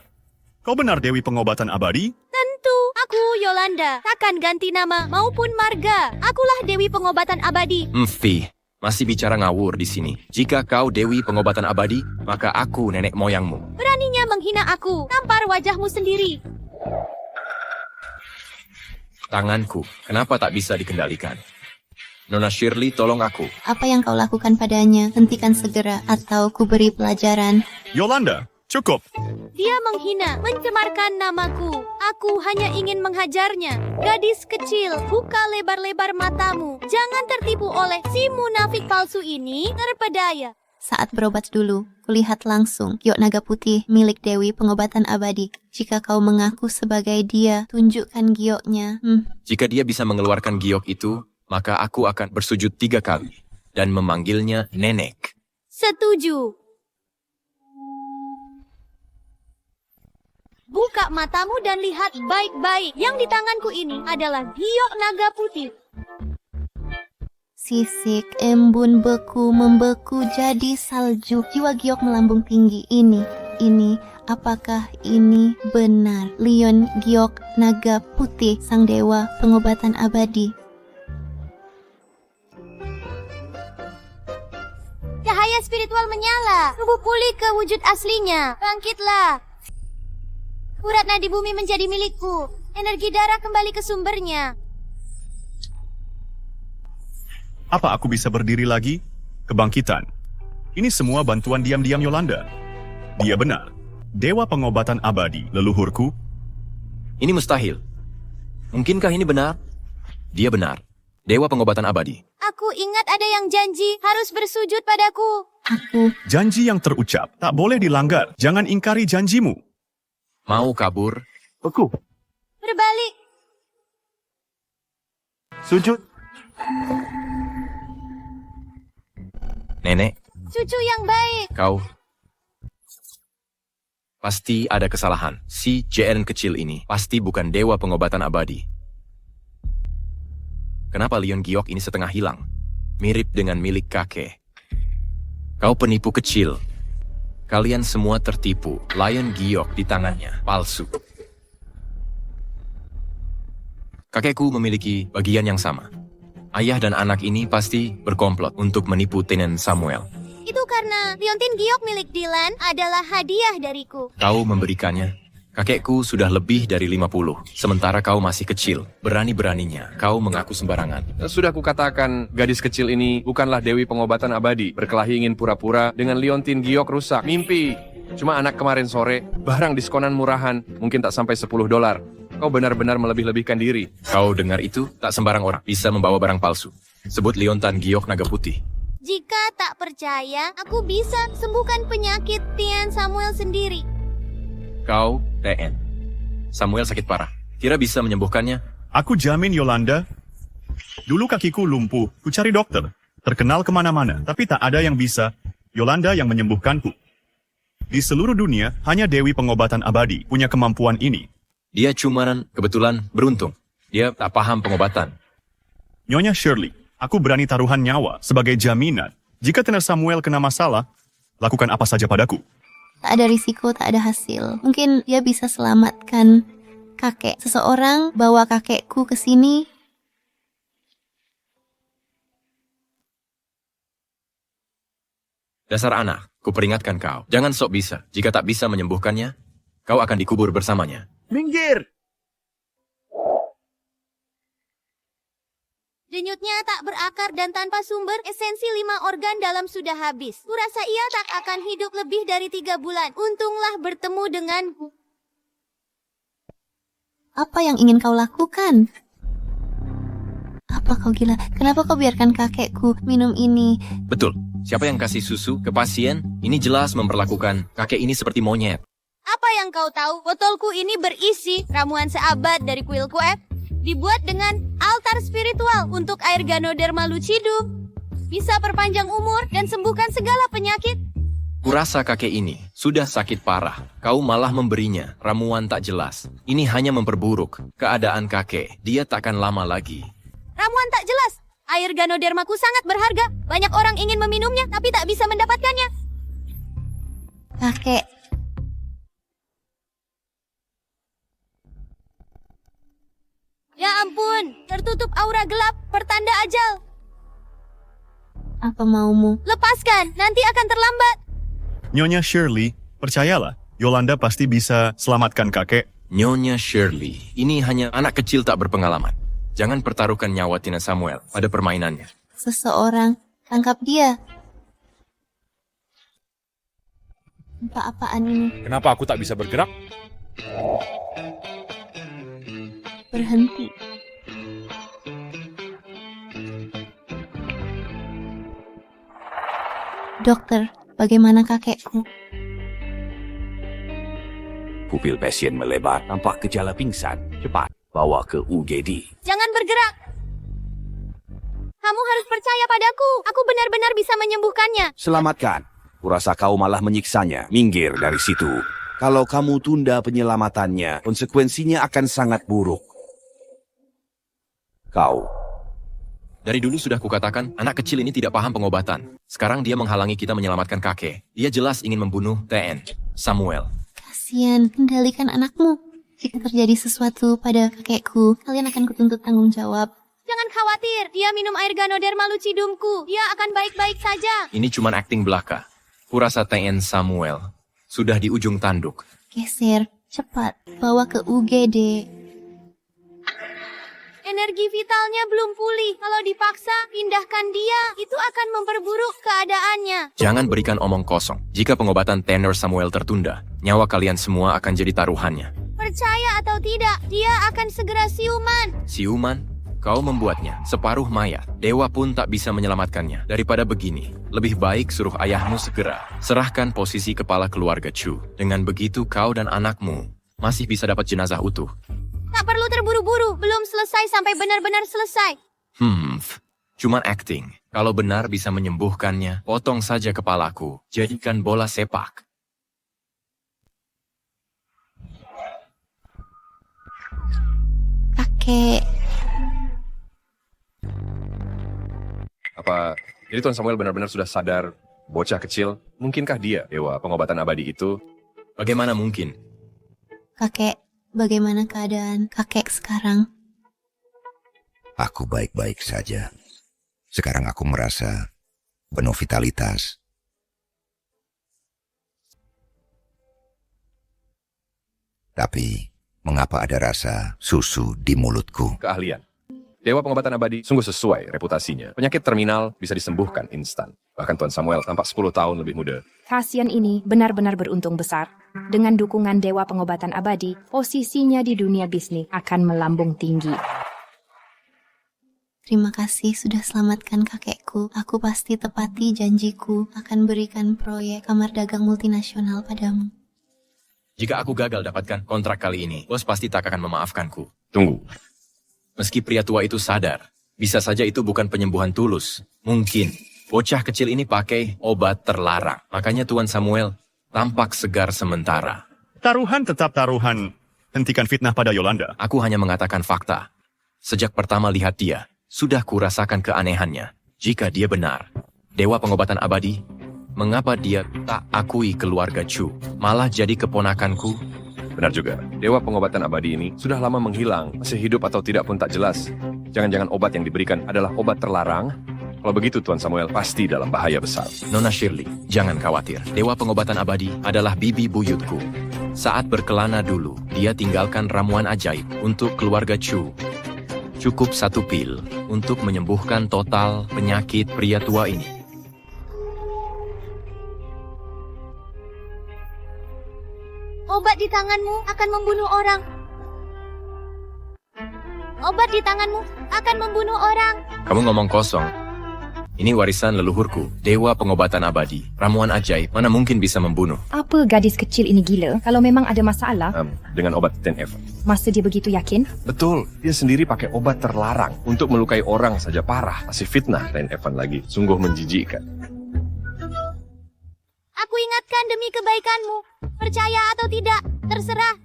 kau benar Dewi pengobatan abadi? Tentu, aku Yolanda. Takkan ganti nama maupun marga. Akulah dewi pengobatan abadi. Mfi, masih bicara ngawur di sini. Jika kau Dewi pengobatan abadi, maka aku nenek moyangmu. Beraninya menghina aku. Tampar wajahmu sendiri. Tanganku, kenapa tak bisa dikendalikan? Nona Shirley, tolong aku. Apa yang kau lakukan padanya? Hentikan segera atau ku beri pelajaran. Yolanda, cukup. Dia menghina, mencemarkan namaku. Aku hanya ingin menghajarnya. Gadis kecil, buka lebar-lebar matamu. Jangan tertipu oleh si munafik palsu ini. Terpedaya. Saat berobat dulu, kulihat langsung giok naga putih milik Dewi pengobatan abadi. Jika kau mengaku sebagai dia, tunjukkan gioknya. Jika dia bisa mengeluarkan giok itu, maka aku akan bersujud 3 kali dan memanggilnya nenek. Setuju. Buka matamu dan lihat baik-baik. Yang di tanganku ini adalah giok naga putih. Sisik, embun, beku, membeku jadi salju. Jiwa giok melambung tinggi. Ini, apakah ini benar? Leon Giok Naga Putih, sang dewa pengobatan abadi. Cahaya spiritual menyala. Tubuh pulih ke wujud aslinya. Bangkitlah. Urat nadi bumi menjadi milikku. Energi darah kembali ke sumbernya. Apa aku bisa berdiri lagi? Kebangkitan. Ini semua bantuan diam-diam Yolanda. Dia benar. Dewa pengobatan abadi, leluhurku. Ini mustahil. Mungkinkah ini benar? Dia benar. Dewa pengobatan abadi. Aku ingat ada yang janji harus bersujud padaku. Janji yang terucap tak boleh dilanggar. Jangan ingkari janjimu. Mau kabur? Beku. Berbalik. Sujud. Nenek, Cucu yang baik. kau pasti ada kesalahan. Si JN kecil ini pasti bukan dewa pengobatan abadi. Kenapa Leon Giok ini setengah hilang? Mirip dengan milik kakek. Kau penipu kecil. Kalian semua tertipu. Lion Giok di tangannya palsu. Kakekku memiliki bagian yang sama. Ayah dan anak ini pasti berkomplot untuk menipu Tenen Samuel. Itu karena liontin giok milik Dylan adalah hadiah dariku. Kau memberikannya. Kakekku sudah lebih dari 50, sementara kau masih kecil. Berani-beraninya, kau mengaku sembarangan. Sudah kukatakan, gadis kecil ini bukanlah Dewi pengobatan abadi. Berkelahi ingin pura-pura dengan liontin giok rusak. Mimpi. Cuma anak kemarin sore, barang diskonan murahan, mungkin tak sampai $10. Kau benar-benar melebih-lebihkan diri. Kau dengar itu? Tak sembarang orang bisa membawa barang palsu. Sebut liontan giok naga putih. Jika tak percaya, aku bisa sembuhkan penyakit Tian Samuel sendiri. Kau, TN. Samuel sakit parah. Kira bisa menyembuhkannya? Aku jamin Yolanda. Dulu kakiku lumpuh, ku cari dokter. Terkenal kemana-mana, tapi tak ada yang bisa. Yolanda yang menyembuhkanku. Di seluruh dunia, hanya Dewi pengobatan abadi punya kemampuan ini. Dia cuman kebetulan beruntung. Dia tak paham pengobatan. Nyonya Shirley, aku berani taruhan nyawa sebagai jaminan. Jika Tener Samuel kena masalah, lakukan apa saja padaku. Tak ada risiko, tak ada hasil. Mungkin dia bisa selamatkan kakek. Seseorang bawa kakekku ke sini. Dasar anak, kuperingatkan kau. Jangan sok bisa. Jika tak bisa menyembuhkannya, kau akan dikubur bersamanya. Minggir! Denyutnya tak berakar dan tanpa sumber, esensi 5 organ dalam sudah habis. Kurasa ia tak akan hidup lebih dari 3 bulan. Untunglah bertemu denganku. Apa yang ingin kau lakukan? Apa kau gila? Kenapa kau biarkan kakekku minum ini? Betul. Siapa yang kasih susu ke pasien? Ini jelas memperlakukan kakek ini seperti monyet. Apa yang kau tahu? Botolku ini berisi ramuan seabad dari kuil Kuep, dibuat dengan altar spiritual untuk air Ganoderma lucidum. Bisa perpanjang umur dan sembuhkan segala penyakit. Kurasa kakek ini sudah sakit parah. Kau malah memberinya ramuan tak jelas. Ini hanya memperburuk keadaan kakek. Dia takkan lama lagi. Ramuan tak jelas. Air Ganodermaku sangat berharga. Banyak orang ingin meminumnya, tapi tak bisa mendapatkannya. Kakek, Ya ampun, tertutup aura gelap, pertanda ajal. apa maumu? Lepaskan, nanti akan terlambat. Nyonya Shirley, percayalah, Yolanda pasti bisa selamatkan kakek. Nyonya Shirley, ini hanya anak kecil tak berpengalaman. Jangan pertaruhkan nyawa Tina Samuel pada permainannya. Seseorang, tangkap dia. Apa-apaan ini? Kenapa aku tak bisa bergerak? Berhenti. Dokter, bagaimana kakekku? Pupil pasien melebar, nampak gejala pingsan. Cepat, bawa ke UGD. Jangan bergerak. Kamu harus percaya padaku. Aku benar-benar bisa menyembuhkannya. Selamatkan. Kurasa kau malah menyiksanya. Minggir dari situ. Kalau kamu tunda penyelamatannya, konsekuensinya akan sangat buruk. Kau. Dari dulu sudah kukatakan, anak kecil ini tidak paham pengobatan. Sekarang dia menghalangi kita menyelamatkan kakek. Dia jelas ingin membunuh TN Samuel. Kasihan, kendalikan anakmu. Jika terjadi sesuatu pada kakekku, kalian akan kutuntut tanggung jawab. Jangan khawatir, dia minum air Ganoderma lucidumku. Dia akan baik-baik saja. Ini cuma akting belaka. Kurasa TN Samuel sudah di ujung tanduk. Geser, cepat, bawa ke UGD. Energi vitalnya belum pulih. Kalau dipaksa, pindahkan dia. Itu akan memperburuk keadaannya. Jangan berikan omong kosong. Jika pengobatan Tanner Samuel tertunda, nyawa kalian semua akan jadi taruhannya. Percaya atau tidak, dia akan segera siuman. Siuman, kau membuatnya separuh mayat. Dewa pun tak bisa menyelamatkannya. Daripada begini, lebih baik suruh ayahmu segera serahkan posisi kepala keluarga Chu. Dengan begitu kau dan anakmu masih bisa dapat jenazah utuh. Tak perlu terburu-buru, belum selesai sampai benar-benar selesai. Cuman acting. Kalau benar bisa menyembuhkannya, potong saja kepalaku, jadikan bola sepak. Kakek, Apa jadi Tuan Samuel benar-benar sudah sadar bocah kecil? Mungkinkah dia dewa pengobatan abadi itu? Bagaimana mungkin? kakek, bagaimana keadaan kakek sekarang? Aku baik-baik saja. Sekarang aku merasa penuh vitalitas. Tapi, mengapa ada rasa susu di mulutku? Keahlian. Dewa pengobatan abadi sungguh sesuai reputasinya. Penyakit terminal bisa disembuhkan instan. Bahkan Tuan Samuel tampak 10 tahun lebih muda. Kasian ini benar-benar beruntung besar. Dengan dukungan Dewa Pengobatan Abadi, posisinya di dunia bisnis akan melambung tinggi. Terima kasih sudah selamatkan kakekku. Aku pasti tepati janjiku akan berikan proyek kamar dagang multinasional padamu. Jika aku gagal dapatkan kontrak kali ini, bos pasti tak akan memaafkanku. Tunggu. Meski pria tua itu sadar, bisa saja itu bukan penyembuhan tulus. Mungkin bocah kecil ini pakai obat terlarang. Makanya Tuan Samuel tampak segar sementara. Taruhan tetap taruhan. Hentikan fitnah pada Yolanda. Aku hanya mengatakan fakta. Sejak pertama lihat dia, sudah kurasakan keanehannya. Jika dia benar, Dewa Pengobatan Abadi, mengapa dia tak akui keluarga Chu, malah jadi keponakanku? Benar juga, Dewa Pengobatan Abadi ini sudah lama menghilang. Masih hidup atau tidak pun tak jelas. Jangan-jangan obat yang diberikan adalah obat terlarang? Kalau begitu Tuan Samuel pasti dalam bahaya besar. Nona Shirley, jangan khawatir. Dewa Pengobatan Abadi adalah bibi buyutku. Saat berkelana dulu, dia tinggalkan ramuan ajaib untuk keluarga Chu. Cukup 1 pil untuk menyembuhkan total penyakit pria tua ini. Obat di tanganmu akan membunuh orang. Obat di tanganmu akan membunuh orang. Kamu ngomong kosong. Ini warisan leluhurku, dewa pengobatan abadi. Ramuan ajaib, mana mungkin bisa membunuh. Apa gadis kecil ini gila? Kalau memang ada masalah, Dengan obat Ten Evan. masa dia begitu yakin? Betul, dia sendiri pakai obat terlarang untuk melukai orang saja parah. Masih fitnah Ten Evan lagi, sungguh menjijikkan. Aku ingatkan demi kebaikanmu. Percaya atau tidak, terserah.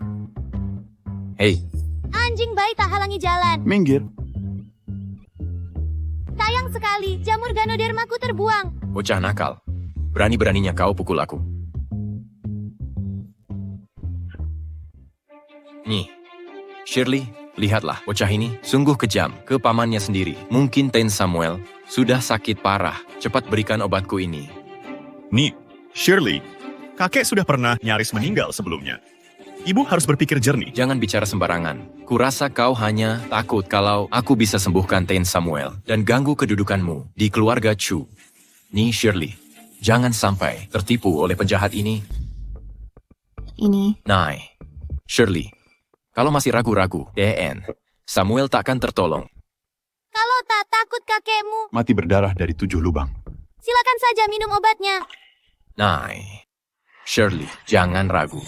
Hei, Anjing bayi tak halangi jalan. Minggir. Sayang sekali, jamur Ganodermaku terbuang. bocah nakal. Berani-beraninya kau pukul aku. Nih, Shirley, lihatlah, bocah ini sungguh kejam ke pamannya sendiri. Mungkin Ten Samuel sudah sakit parah. Cepat berikan obatku ini. Nih, Shirley, kakek sudah pernah nyaris meninggal sebelumnya. Ibu harus berpikir jernih. Jangan bicara sembarangan. Kurasa kau hanya takut kalau aku bisa sembuhkan Ten Samuel dan ganggu kedudukanmu di keluarga Chu. Nih Shirley, jangan sampai tertipu oleh penjahat ini. Ini. Nah, Shirley, kalau masih ragu-ragu, DN, Samuel takkan tertolong. Kalau tak takut kakekmu, Mati berdarah dari 7 lubang. silakan saja minum obatnya. Nah, Shirley, jangan ragu.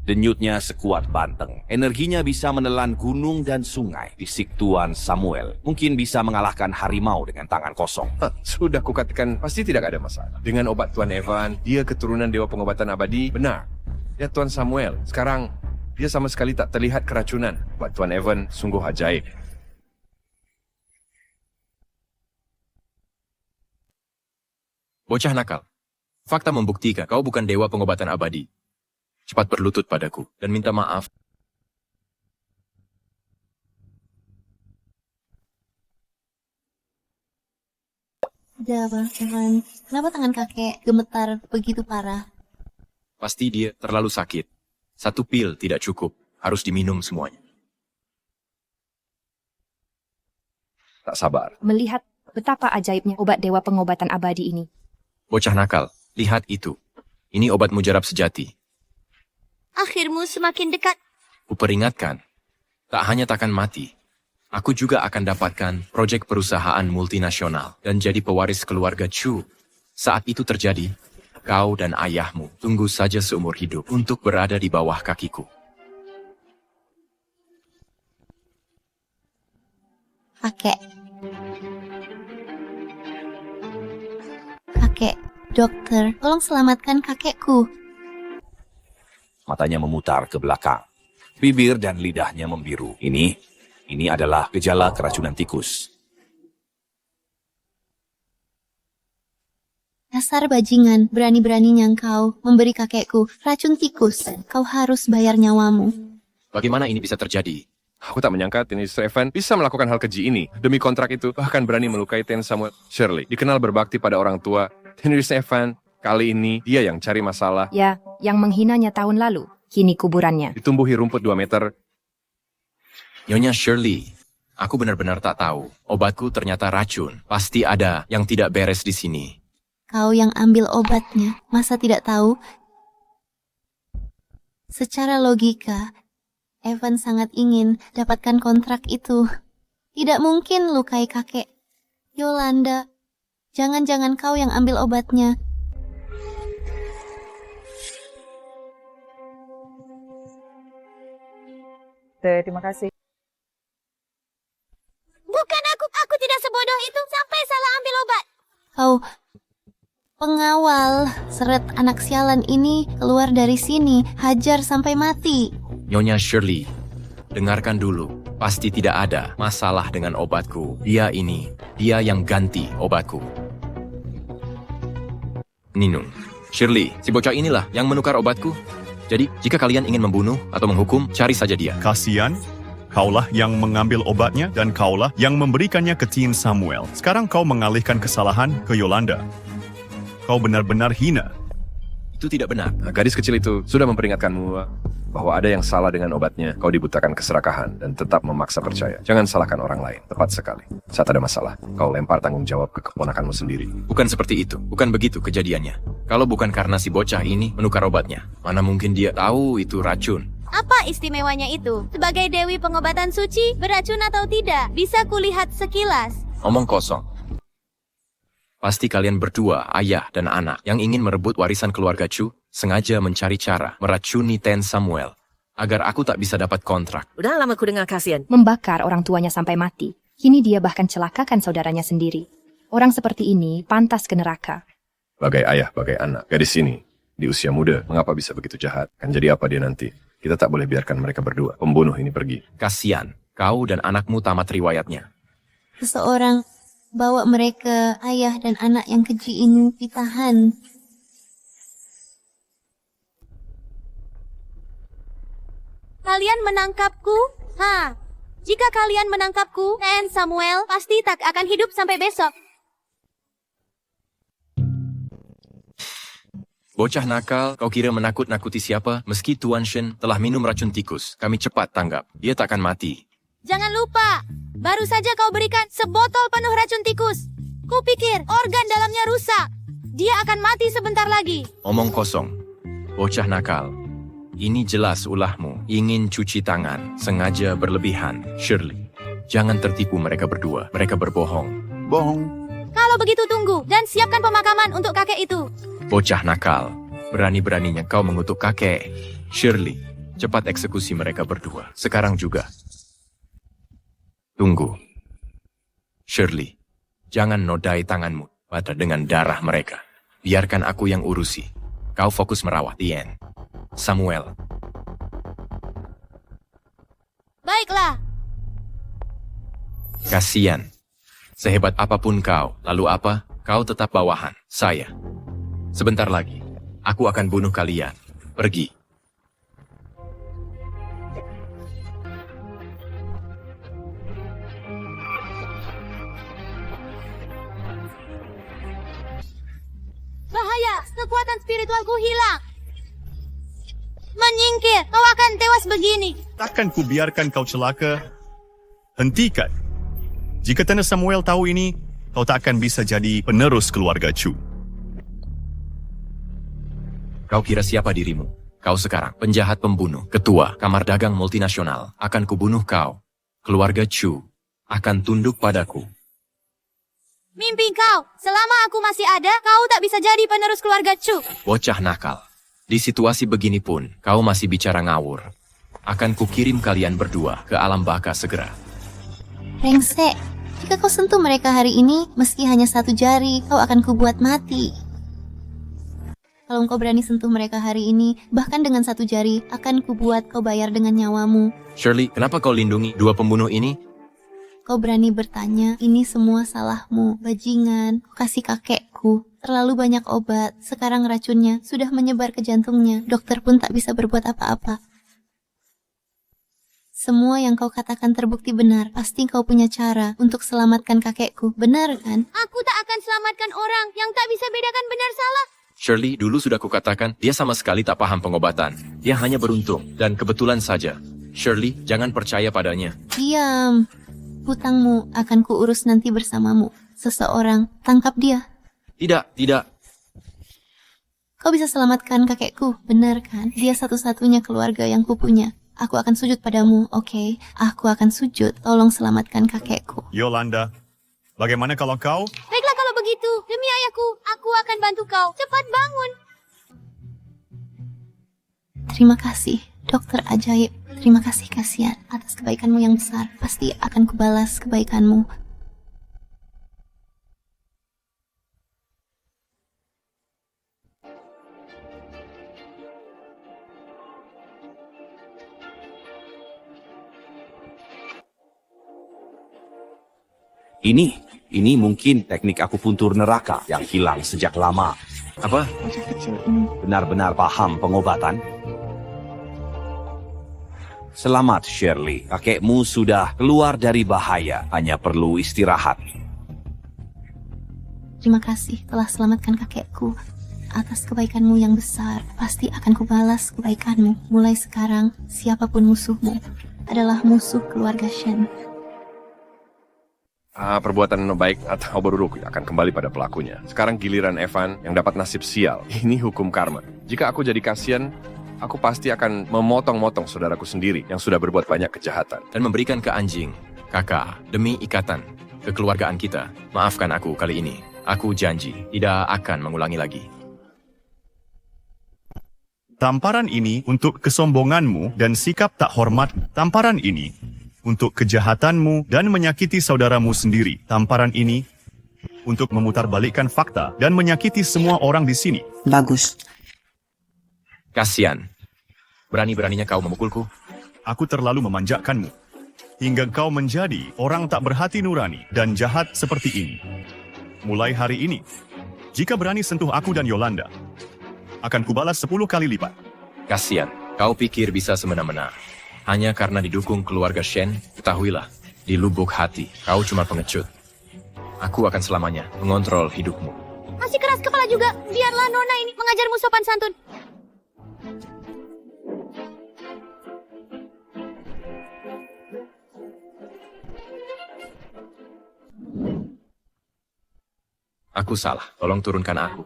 Denyutnya sekuat banteng. Energinya bisa menelan gunung dan sungai. Bisik Tuan Samuel mungkin bisa mengalahkan harimau dengan tangan kosong. Sudah kukatakan, pasti tidak ada masalah. Dengan obat Tuan Evan, dia keturunan dewa pengobatan abadi, benar. Ya Tuan Samuel, sekarang dia sama sekali tak terlihat keracunan. Obat Tuan Evan sungguh ajaib. Bocah nakal, fakta membuktikan kau bukan dewa pengobatan abadi. Cepat berlutut padaku dan minta maaf. Ada apa, Evan? Kenapa tangan kakek gemetar begitu parah? Pasti dia terlalu sakit. 1 pil tidak cukup, harus diminum semuanya. Tak sabar. Melihat betapa ajaibnya obat dewa pengobatan abadi ini. Bocah nakal, lihat itu. Ini obat mujarab sejati. Akhirmu semakin dekat. Kuperingatkan, tak hanya takkan mati, aku juga akan dapatkan proyek perusahaan multinasional dan jadi pewaris keluarga Chu. Saat itu terjadi, kau dan ayahmu tunggu saja seumur hidup untuk berada di bawah kakiku. Kakek. Kakek, dokter, tolong selamatkan kakekku. Matanya memutar ke belakang. Bibir dan lidahnya membiru. Ini adalah gejala keracunan tikus. Dasar bajingan, berani-beraninya kau memberi kakekku racun tikus. Kau harus bayar nyawamu. Bagaimana ini bisa terjadi? Aku tak menyangka Mr. Evan bisa melakukan hal keji ini. Demi kontrak itu, bahkan berani melukai Ten Samuel. Shirley, dikenal berbakti pada orang tua. Mr. Evan, kali ini dia yang cari masalah. Ya, yang menghinanya tahun lalu, kini kuburannya. Ditumbuhi rumput 2 meter. Nyonya Shirley, aku benar-benar tak tahu. Obatku ternyata racun. Pasti ada yang tidak beres di sini. Kau yang ambil obatnya, masa tidak tahu? Secara logika, Evan sangat ingin dapatkan kontrak itu. Tidak mungkin lukai kakek. Yolanda, jangan-jangan kau yang ambil obatnya. Terima kasih. Bukan aku tidak sebodoh itu sampai salah ambil obat. Kau pengawal, seret anak sialan ini keluar dari sini, hajar sampai mati. Nyonya Shirley, dengarkan dulu. Pasti tidak ada masalah dengan obatku. Dia yang ganti obatku. Minum. Shirley, si bocah inilah yang menukar obatku. Jadi, jika kalian ingin membunuh atau menghukum, cari saja dia. Kasian, kaulah yang mengambil obatnya dan kaulah yang memberikannya ke Ten Samuel. Sekarang kau mengalihkan kesalahan ke Yolanda. Kau benar-benar hina. Itu tidak benar. Nah, gadis kecil itu sudah memperingatkanmu bahwa ada yang salah dengan obatnya. Kau dibutakan keserakahan dan tetap memaksa percaya. Jangan salahkan orang lain. Tepat sekali. Saat ada masalah, kau lempar tanggung jawab ke keponakanmu sendiri. Bukan seperti itu. Bukan begitu kejadiannya. Kalau bukan karena si bocah ini menukar obatnya, mana mungkin dia tahu itu racun. Apa istimewanya itu? Sebagai Dewi Pengobatan Suci, beracun atau tidak, bisa kulihat sekilas. Omong kosong. Pasti kalian berdua, ayah dan anak, yang ingin merebut warisan keluarga Chu, sengaja mencari cara meracuni Ten Samuel, agar aku tak bisa dapat kontrak. Udah lama ku dengar Kasian. Membakar orang tuanya sampai mati. Kini dia bahkan celakakan saudaranya sendiri. Orang seperti ini pantas ke neraka. Bagai ayah, bagai anak. Gadis ini, di usia muda, mengapa bisa begitu jahat? Kan jadi apa dia nanti? Kita tak boleh biarkan mereka berdua, pembunuh ini pergi. Kasian, kau dan anakmu tamat riwayatnya. Seseorang bawa mereka, ayah dan anak yang keji ini ditahan. Kalian menangkapku? Jika kalian menangkapku, Ten Samuel pasti tak akan hidup sampai besok. Bocah nakal, kau kira menakut-nakuti siapa? Meski Tuan Shen telah minum racun tikus, kami cepat tanggap. Dia takkan mati. Jangan lupa, baru saja kau berikan sebotol penuh racun tikus. Kupikir organ dalamnya rusak. Dia akan mati sebentar lagi. Omong kosong. Bocah nakal. Ini jelas ulahmu. Ingin cuci tangan. Sengaja berlebihan. Shirley, jangan tertipu mereka berdua. Mereka berbohong. Bohong. Kalau begitu tunggu dan siapkan pemakaman untuk kakek itu. Bocah nakal. Berani-beraninya kau mengutuk kakek. Shirley, cepat eksekusi mereka berdua. Sekarang juga. Tunggu. Shirley, jangan nodai tanganmu pada dengan darah mereka. Biarkan aku yang urusi. Kau fokus merawat Ian. Samuel. Baiklah. Kasian. Sehebat apapun kau, lalu apa? Kau tetap bawahan. Saya. Sebentar lagi, aku akan bunuh kalian. Pergi. Bahaya, kekuatan spiritualku hilang. Menyingkir, kau akan tewas begini. Takkan ku biarkan kau celaka. Hentikan. Jika Ten Samuel tahu ini, kau tak akan bisa jadi penerus keluarga Chu. Kau kira siapa dirimu? Kau sekarang penjahat pembunuh, ketua kamar dagang multinasional. Akan kubunuh kau. Keluarga Chu akan tunduk padaku. Mimpi kau, selama aku masih ada, kau tak bisa jadi penerus keluarga Chu. Bocah nakal. Di situasi begini pun, kau masih bicara ngawur. Akan kukirim kalian berdua ke alam baka segera. Rengsek, jika kau sentuh mereka hari ini, meski hanya satu jari, kau akan kubuat mati. Kalau engkau berani sentuh mereka hari ini, bahkan dengan satu jari, akan kubuat kau bayar dengan nyawamu. Shirley, kenapa kau lindungi dua pembunuh ini? Kau berani bertanya, ini semua salahmu, bajingan. Kau kasih kakekku terlalu banyak obat, sekarang racunnya sudah menyebar ke jantungnya. Dokter pun tak bisa berbuat apa-apa. Semua yang kau katakan terbukti benar. Pasti kau punya cara untuk selamatkan kakekku, benar kan? Aku tak akan selamatkan orang yang tak bisa bedakan benar salah. Shirley, dulu sudah kukatakan, dia sama sekali tak paham pengobatan. Dia hanya beruntung, dan kebetulan saja. Shirley, jangan percaya padanya. Diam. Hutangmu akan kuurus nanti bersamamu. Seseorang, tangkap dia. Tidak, tidak. Kau bisa selamatkan kakekku, benar kan? Dia satu-satunya keluarga yang kupunya. Aku akan sujud padamu, oke? Aku akan sujud, tolong selamatkan kakekku. Yolanda, bagaimana kalau kau? Baiklah kalau begitu, demi ayahku, aku akan bantu kau. Cepat bangun. Terima kasih, dokter ajaib. Terima kasih Kasian atas kebaikanmu yang besar. Pasti akan kubalas kebaikanmu. Ini mungkin teknik akupuntur neraka yang hilang sejak lama. Apa? Bocah kecil ini. Benar-benar paham pengobatan? Selamat Shirley, kakekmu sudah keluar dari bahaya, hanya perlu istirahat. Terima kasih telah selamatkan kakekku. atas kebaikanmu yang besar. Pasti akan kubalas kebaikanmu. Mulai sekarang, siapapun musuhmu adalah musuh keluarga Shen. Perbuatan baik atau buruk akan kembali pada pelakunya. Sekarang giliran Evan yang dapat nasib sial. Ini hukum karma. Jika aku jadi kasihan, aku pasti akan memotong-motong saudaraku sendiri yang sudah berbuat banyak kejahatan. Dan memberikan ke anjing, kakak, demi ikatan kekeluargaan kita. Maafkan aku kali ini. Aku janji tidak akan mengulangi lagi. Tamparan ini untuk kesombonganmu dan sikap tak hormat. Tamparan ini untuk kejahatanmu dan menyakiti saudaramu sendiri. Tamparan ini untuk memutarbalikkan fakta dan menyakiti semua orang di sini. Bagus. Kasian. Berani-beraninya kau memukulku? Aku terlalu memanjakanmu, hingga kau menjadi orang tak berhati nurani dan jahat seperti ini. Mulai hari ini, jika berani sentuh aku dan Yolanda, akan kubalas 10 kali lipat. Kasian. Kau pikir bisa semena-mena. Hanya karena didukung keluarga Shen, ketahuilah, di lubuk hati, kau cuma pengecut. Aku akan selamanya mengontrol hidupmu. Masih keras kepala juga. Biarlah Nona ini mengajarmu sopan santun. Aku salah, tolong turunkan aku.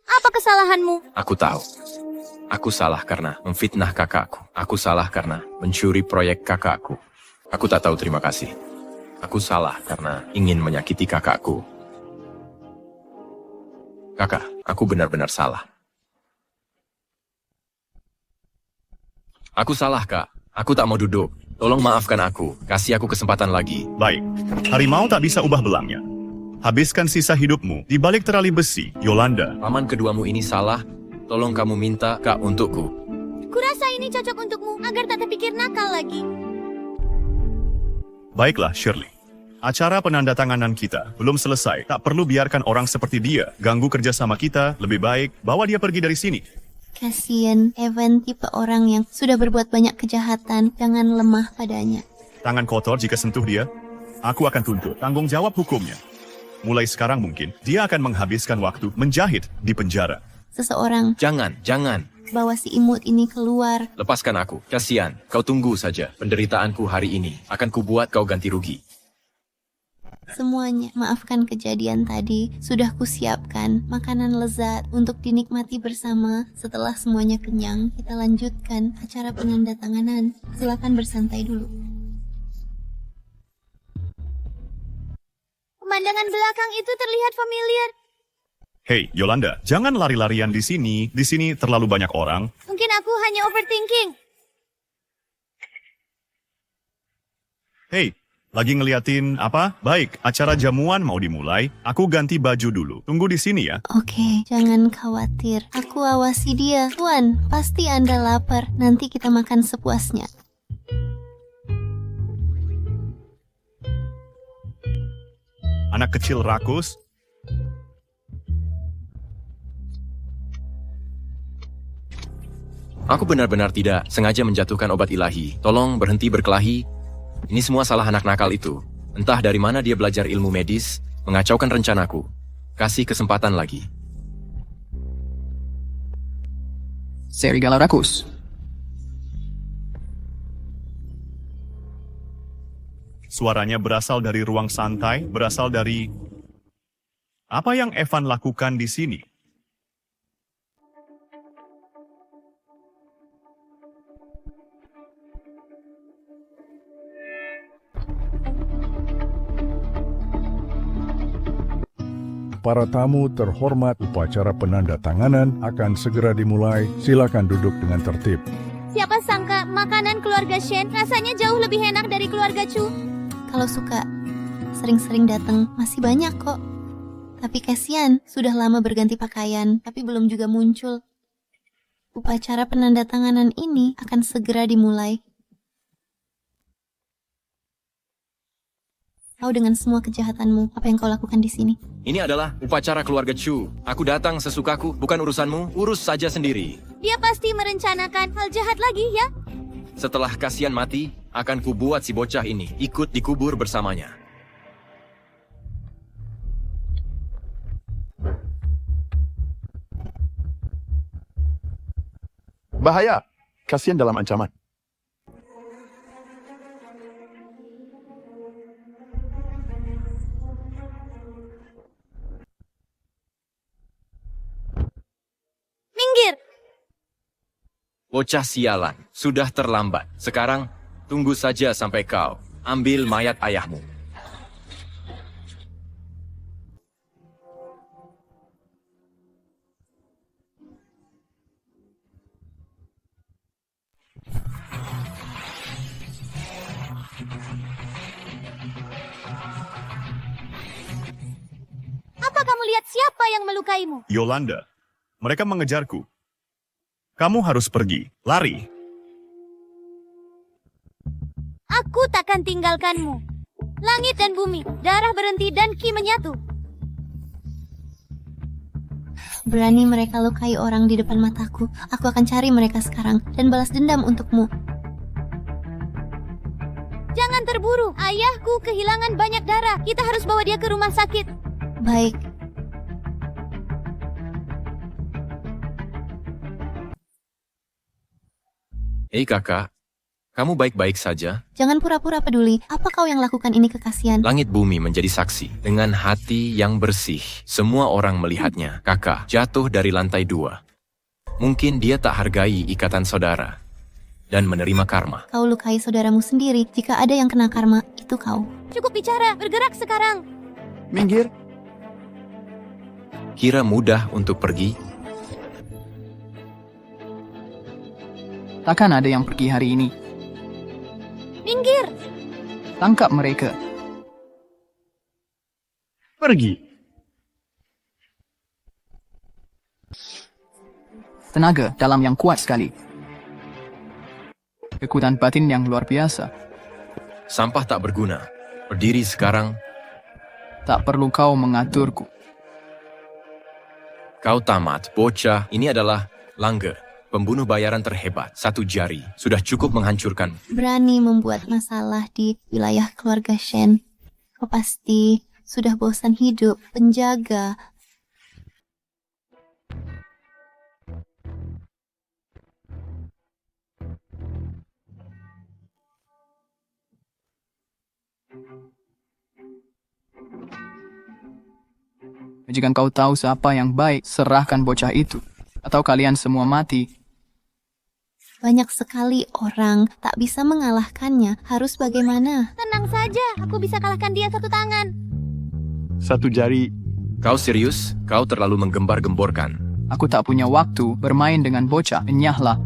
Apa kesalahanmu? Aku tahu. Aku salah karena memfitnah kakakku. Aku salah karena mencuri proyek kakakku. Aku tak tahu terima kasih. Aku salah karena ingin menyakiti kakakku. Kakak, aku benar-benar salah. Aku salah, Kak. Aku tak mau duduk. Tolong maafkan aku. Kasih aku kesempatan lagi. Baik, harimau tak bisa ubah belangnya. Habiskan sisa hidupmu di balik terali besi, Yolanda. Paman keduamu ini salah. Tolong kamu minta Kak untukku. Kurasa ini cocok untukmu agar tak terpikir nakal lagi. Baiklah, Shirley. Acara penandatanganan kita belum selesai. Tak perlu biarkan orang seperti dia ganggu kerjasama kita. Lebih baik bawa dia pergi dari sini. Kasian, Evan tipe orang yang sudah berbuat banyak kejahatan. Jangan lemah padanya. Tangan kotor jika sentuh dia. Aku akan tuntut tanggung jawab hukumnya. Mulai sekarang mungkin dia akan menghabiskan waktu menjahit di penjara. Seseorang Jangan. bawa si imut ini keluar. Lepaskan aku. Kasian. Kau tunggu saja. Penderitaanku hari ini akan kubuat kau ganti rugi. Semuanya, maafkan kejadian tadi. Sudah kusiapkan makanan lezat untuk dinikmati bersama. Setelah semuanya kenyang, kita lanjutkan acara penandatanganan. Silakan bersantai dulu. Pemandangan belakang itu terlihat familiar. Hei, Yolanda, jangan lari-larian di sini. Di sini terlalu banyak orang. Mungkin aku hanya overthinking. Hei, lagi ngeliatin apa? Baik, acara jamuan mau dimulai. Aku ganti baju dulu. Tunggu di sini ya. Oke, jangan khawatir. Aku awasi dia. Tuan, pasti Anda lapar. Nanti kita makan sepuasnya. Anak kecil rakus. Aku benar-benar tidak sengaja menjatuhkan obat ilahi. Tolong berhenti berkelahi. Ini semua salah anak nakal itu. Entah dari mana dia belajar ilmu medis, mengacaukan rencanaku. Kasih kesempatan lagi. Serigala rakus. Suaranya berasal dari ruang santai, berasal dari... Apa yang Evan lakukan di sini? Para tamu terhormat, upacara penandatanganan akan segera dimulai. Silakan duduk dengan tertib. Siapa sangka makanan keluarga Shen rasanya jauh lebih enak dari keluarga Chu. Kalau suka, sering-sering datang, masih banyak kok. Tapi kasihan, sudah lama berganti pakaian, tapi belum juga muncul. Upacara penandatanganan ini akan segera dimulai. Kau dengan semua kejahatanmu, apa yang kau lakukan di sini? Ini adalah upacara keluarga Chu. Aku datang sesukaku, bukan urusanmu. Urus saja sendiri. Dia pasti merencanakan hal jahat lagi ya. Setelah kasihan mati, akan kubuat si bocah ini ikut dikubur bersamanya. Bahaya. Kasihan dalam ancaman. Minggir! Bocah sialan, sudah terlambat. Sekarang, tunggu saja sampai kau ambil mayat ayahmu. Apa kamu lihat siapa yang melukaimu? Yolanda, mereka mengejarku. Kamu harus pergi, lari. Aku takkan tinggalkanmu. Langit dan bumi, darah berhenti dan ki menyatu. Berani mereka lukai orang di depan mataku. Aku akan cari mereka sekarang dan balas dendam untukmu. Jangan terburu. Ayahku kehilangan banyak darah. Kita harus bawa dia ke rumah sakit. Baik. Hei kakak, kamu baik-baik saja? Jangan pura-pura peduli. Apa kau yang lakukan ini ke Kasian? Langit bumi menjadi saksi. Dengan hati yang bersih, semua orang melihatnya. Kakak jatuh dari lantai 2. Mungkin dia tak hargai ikatan saudara dan menerima karma. Kau lukai saudaramu sendiri. Jika ada yang kena karma, itu kau. Cukup bicara, bergerak sekarang. Minggir. Kira mudah untuk pergi? Takkan ada yang pergi hari ini. Minggir! Tangkap mereka. Pergi. Tenaga dalam yang kuat sekali. Kekuatan batin yang luar biasa. Sampah tak berguna. Berdiri sekarang. Tak perlu kau mengaturku. Kau tamat, bocah. Ini adalah Langge, pembunuh bayaran terhebat. 1 jari sudah cukup menghancurkan. Berani membuat masalah di wilayah keluarga Shen. Kau pasti sudah bosan hidup penjaga. Jika kau tahu siapa yang baik, serahkan bocah itu. Atau kalian semua mati. Banyak sekali orang tak bisa mengalahkannya. Harus bagaimana? Tenang saja, aku bisa kalahkan dia 1 tangan. 1 jari. Kau serius? Kau terlalu menggembar-gemborkan. Aku tak punya waktu bermain dengan bocah. Enyahlah.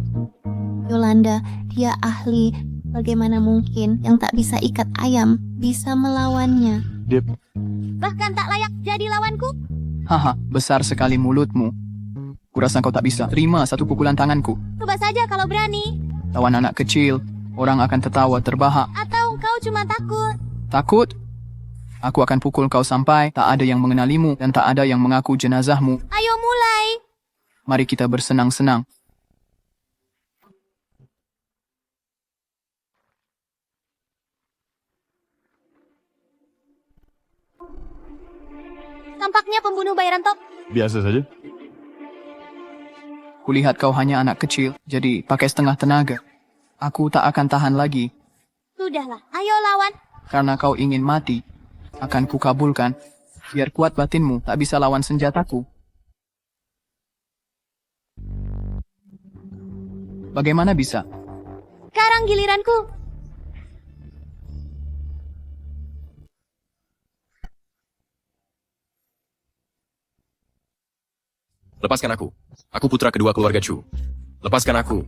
Yolanda, dia ahli. Bagaimana mungkin yang tak bisa ikat ayam bisa melawannya? Dip. Bahkan tak layak jadi lawanku. Haha, besar sekali mulutmu. Kurasa kau tak bisa terima 1 pukulan tanganku. Coba saja kalau berani. Lawan anak kecil, orang akan tertawa terbahak. Atau kau cuma takut. Takut? Aku akan pukul kau sampai tak ada yang mengenalimu dan tak ada yang mengaku jenazahmu. Ayo mulai. Mari kita bersenang-senang. Tampaknya pembunuh bayaran top. Biasa saja. Kulihat kau hanya anak kecil, jadi pakai setengah tenaga. Aku tak akan tahan lagi. Sudahlah, ayo lawan. Karena kau ingin mati, akan kukabulkan. Biar kuat batinmu, tak bisa lawan senjataku. Bagaimana bisa? Sekarang giliranku. Lepaskan aku. Aku putra kedua keluarga Chu. Lepaskan aku.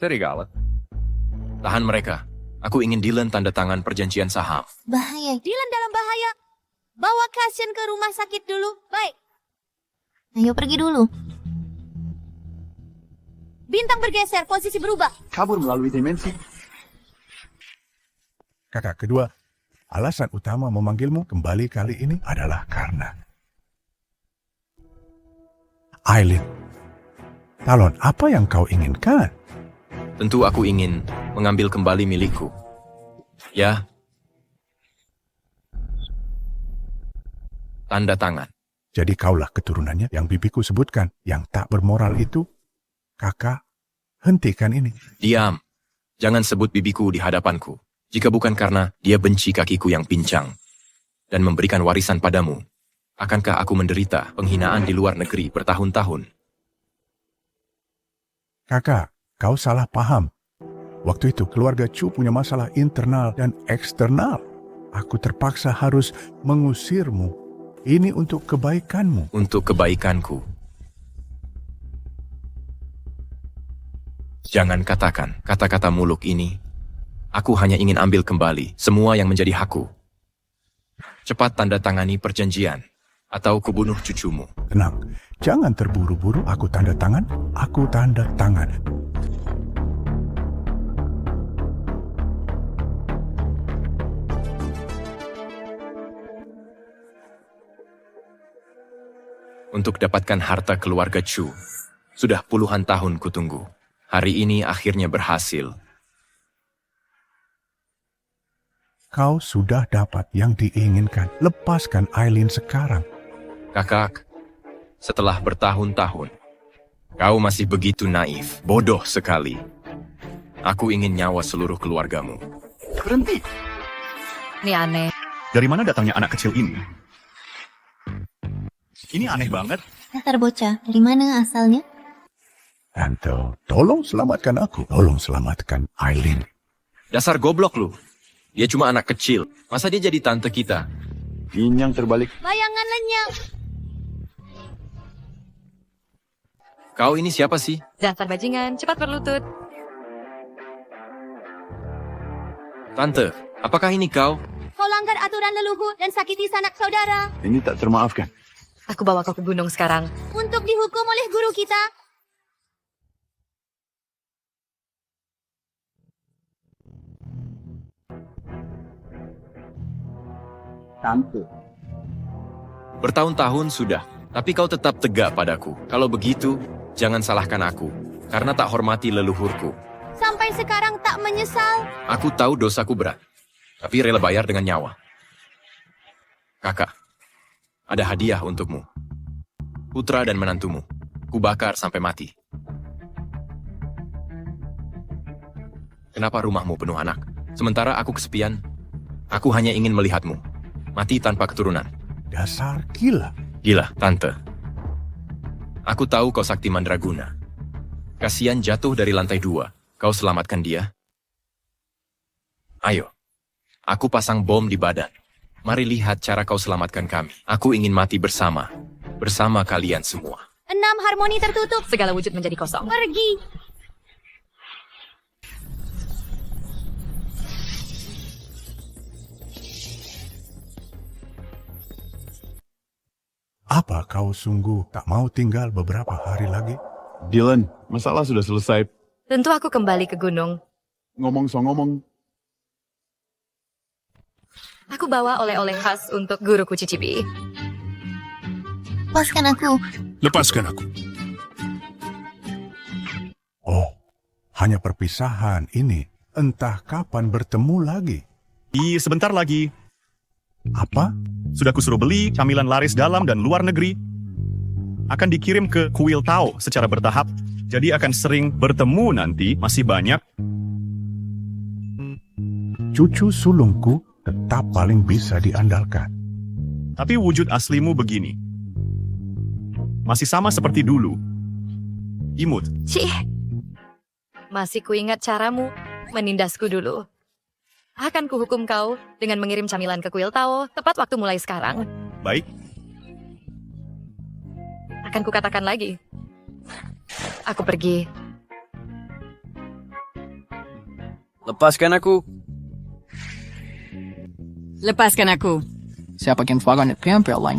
Serigala. Tahan mereka. Aku ingin Dylan tanda tangan perjanjian saham. Bahaya. Dylan dalam bahaya. Bawa Cassian ke rumah sakit dulu. Baik. Ayo pergi dulu. Bintang bergeser, posisi berubah. Kabur melalui dimensi. Kakak kedua, alasan utama memanggilmu kembali kali ini adalah karena Aileen. Talon, apa yang kau inginkan? Tentu aku ingin mengambil kembali milikku. Ya, Tanda tangan. Jadi kaulah keturunannya yang bibiku sebutkan. Yang tak bermoral itu. Kakak, hentikan ini. Diam. Jangan sebut bibiku di hadapanku. Jika bukan karena dia benci kakiku yang pincang dan memberikan warisan padamu, akankah aku menderita penghinaan di luar negeri bertahun-tahun? Kakak, kau salah paham. Waktu itu keluarga Chu punya masalah internal dan eksternal. Aku terpaksa harus mengusirmu. Ini untuk kebaikanmu. Untuk kebaikanku. Jangan katakan kata-kata muluk ini. Aku hanya ingin ambil kembali semua yang menjadi hakku. Cepat tanda tangani perjanjian, atau kubunuh cucumu. Tenang, jangan terburu-buru. Aku tanda tangan. Untuk dapatkan harta keluarga Chu, sudah puluhan tahun kutunggu. Hari ini akhirnya berhasil. Kau sudah dapat yang diinginkan. Lepaskan Aileen sekarang. Kakak, setelah bertahun-tahun, kau masih begitu naif, bodoh sekali. Aku ingin nyawa seluruh keluargamu. Berhenti. Ini aneh. Dari mana datangnya anak kecil ini? Ini aneh banget. Dasar bocah, dari mana asalnya? Tante, tolong selamatkan aku. Tolong selamatkan Aileen. Dasar goblok lu. Dia cuma anak kecil. Masa dia jadi tante kita? Ini yang terbalik. Bayangan lenyap. Kau ini siapa sih? Dasar bajingan, cepat berlutut. Tante, apakah ini kau? Kau langgar aturan leluhur dan sakiti sanak saudara. Ini tak termaafkan. Aku bawa kau ke gunung sekarang. Untuk dihukum oleh guru kita. Tante. Bertahun-tahun sudah, tapi kau tetap tegak padaku. Kalau begitu, jangan salahkan aku, karena tak hormati leluhurku. Sampai sekarang tak menyesal. Aku tahu dosaku berat, tapi rela bayar dengan nyawa. Kakak, ada hadiah untukmu. Putra dan menantumu, kubakar sampai mati. Kenapa rumahmu penuh anak? Sementara aku kesepian, aku hanya ingin melihatmu. Mati tanpa keturunan. Dasar gila. Gila, Tante. Aku tahu kau sakti mandraguna. Kasian jatuh dari lantai 2. Kau selamatkan dia. Ayo, aku pasang bom di badan. Mari lihat cara kau selamatkan kami. Aku ingin mati bersama kalian semua. 6 harmoni tertutup. Segala wujud menjadi kosong. Pergi. Apa kau sungguh tak mau tinggal beberapa hari lagi? Dylan, masalah sudah selesai. Tentu aku kembali ke gunung. Ngomong so ngomong. Aku bawa oleh-oleh khas untuk guruku cicipi. Lepaskan aku. Lepaskan aku. Oh, hanya perpisahan ini. Entah kapan bertemu lagi. Sebentar lagi. Apa? Sudah kusuruh beli camilan laris dalam dan luar negeri. Akan dikirim ke kuil Tao secara bertahap. Jadi akan sering bertemu nanti, masih banyak. Cucu sulungku tetap paling bisa diandalkan. Tapi wujud aslimu begini. Masih sama seperti dulu. Imut. Cih. Masih kuingat caramu menindasku dulu. Akan kuhukum kau dengan mengirim camilan ke kuil Tao tepat waktu mulai sekarang. Baik. Akan kukatakan lagi. Aku pergi. Lepaskan aku. Lepaskan aku. Siapa yang vagan ett PMP-line?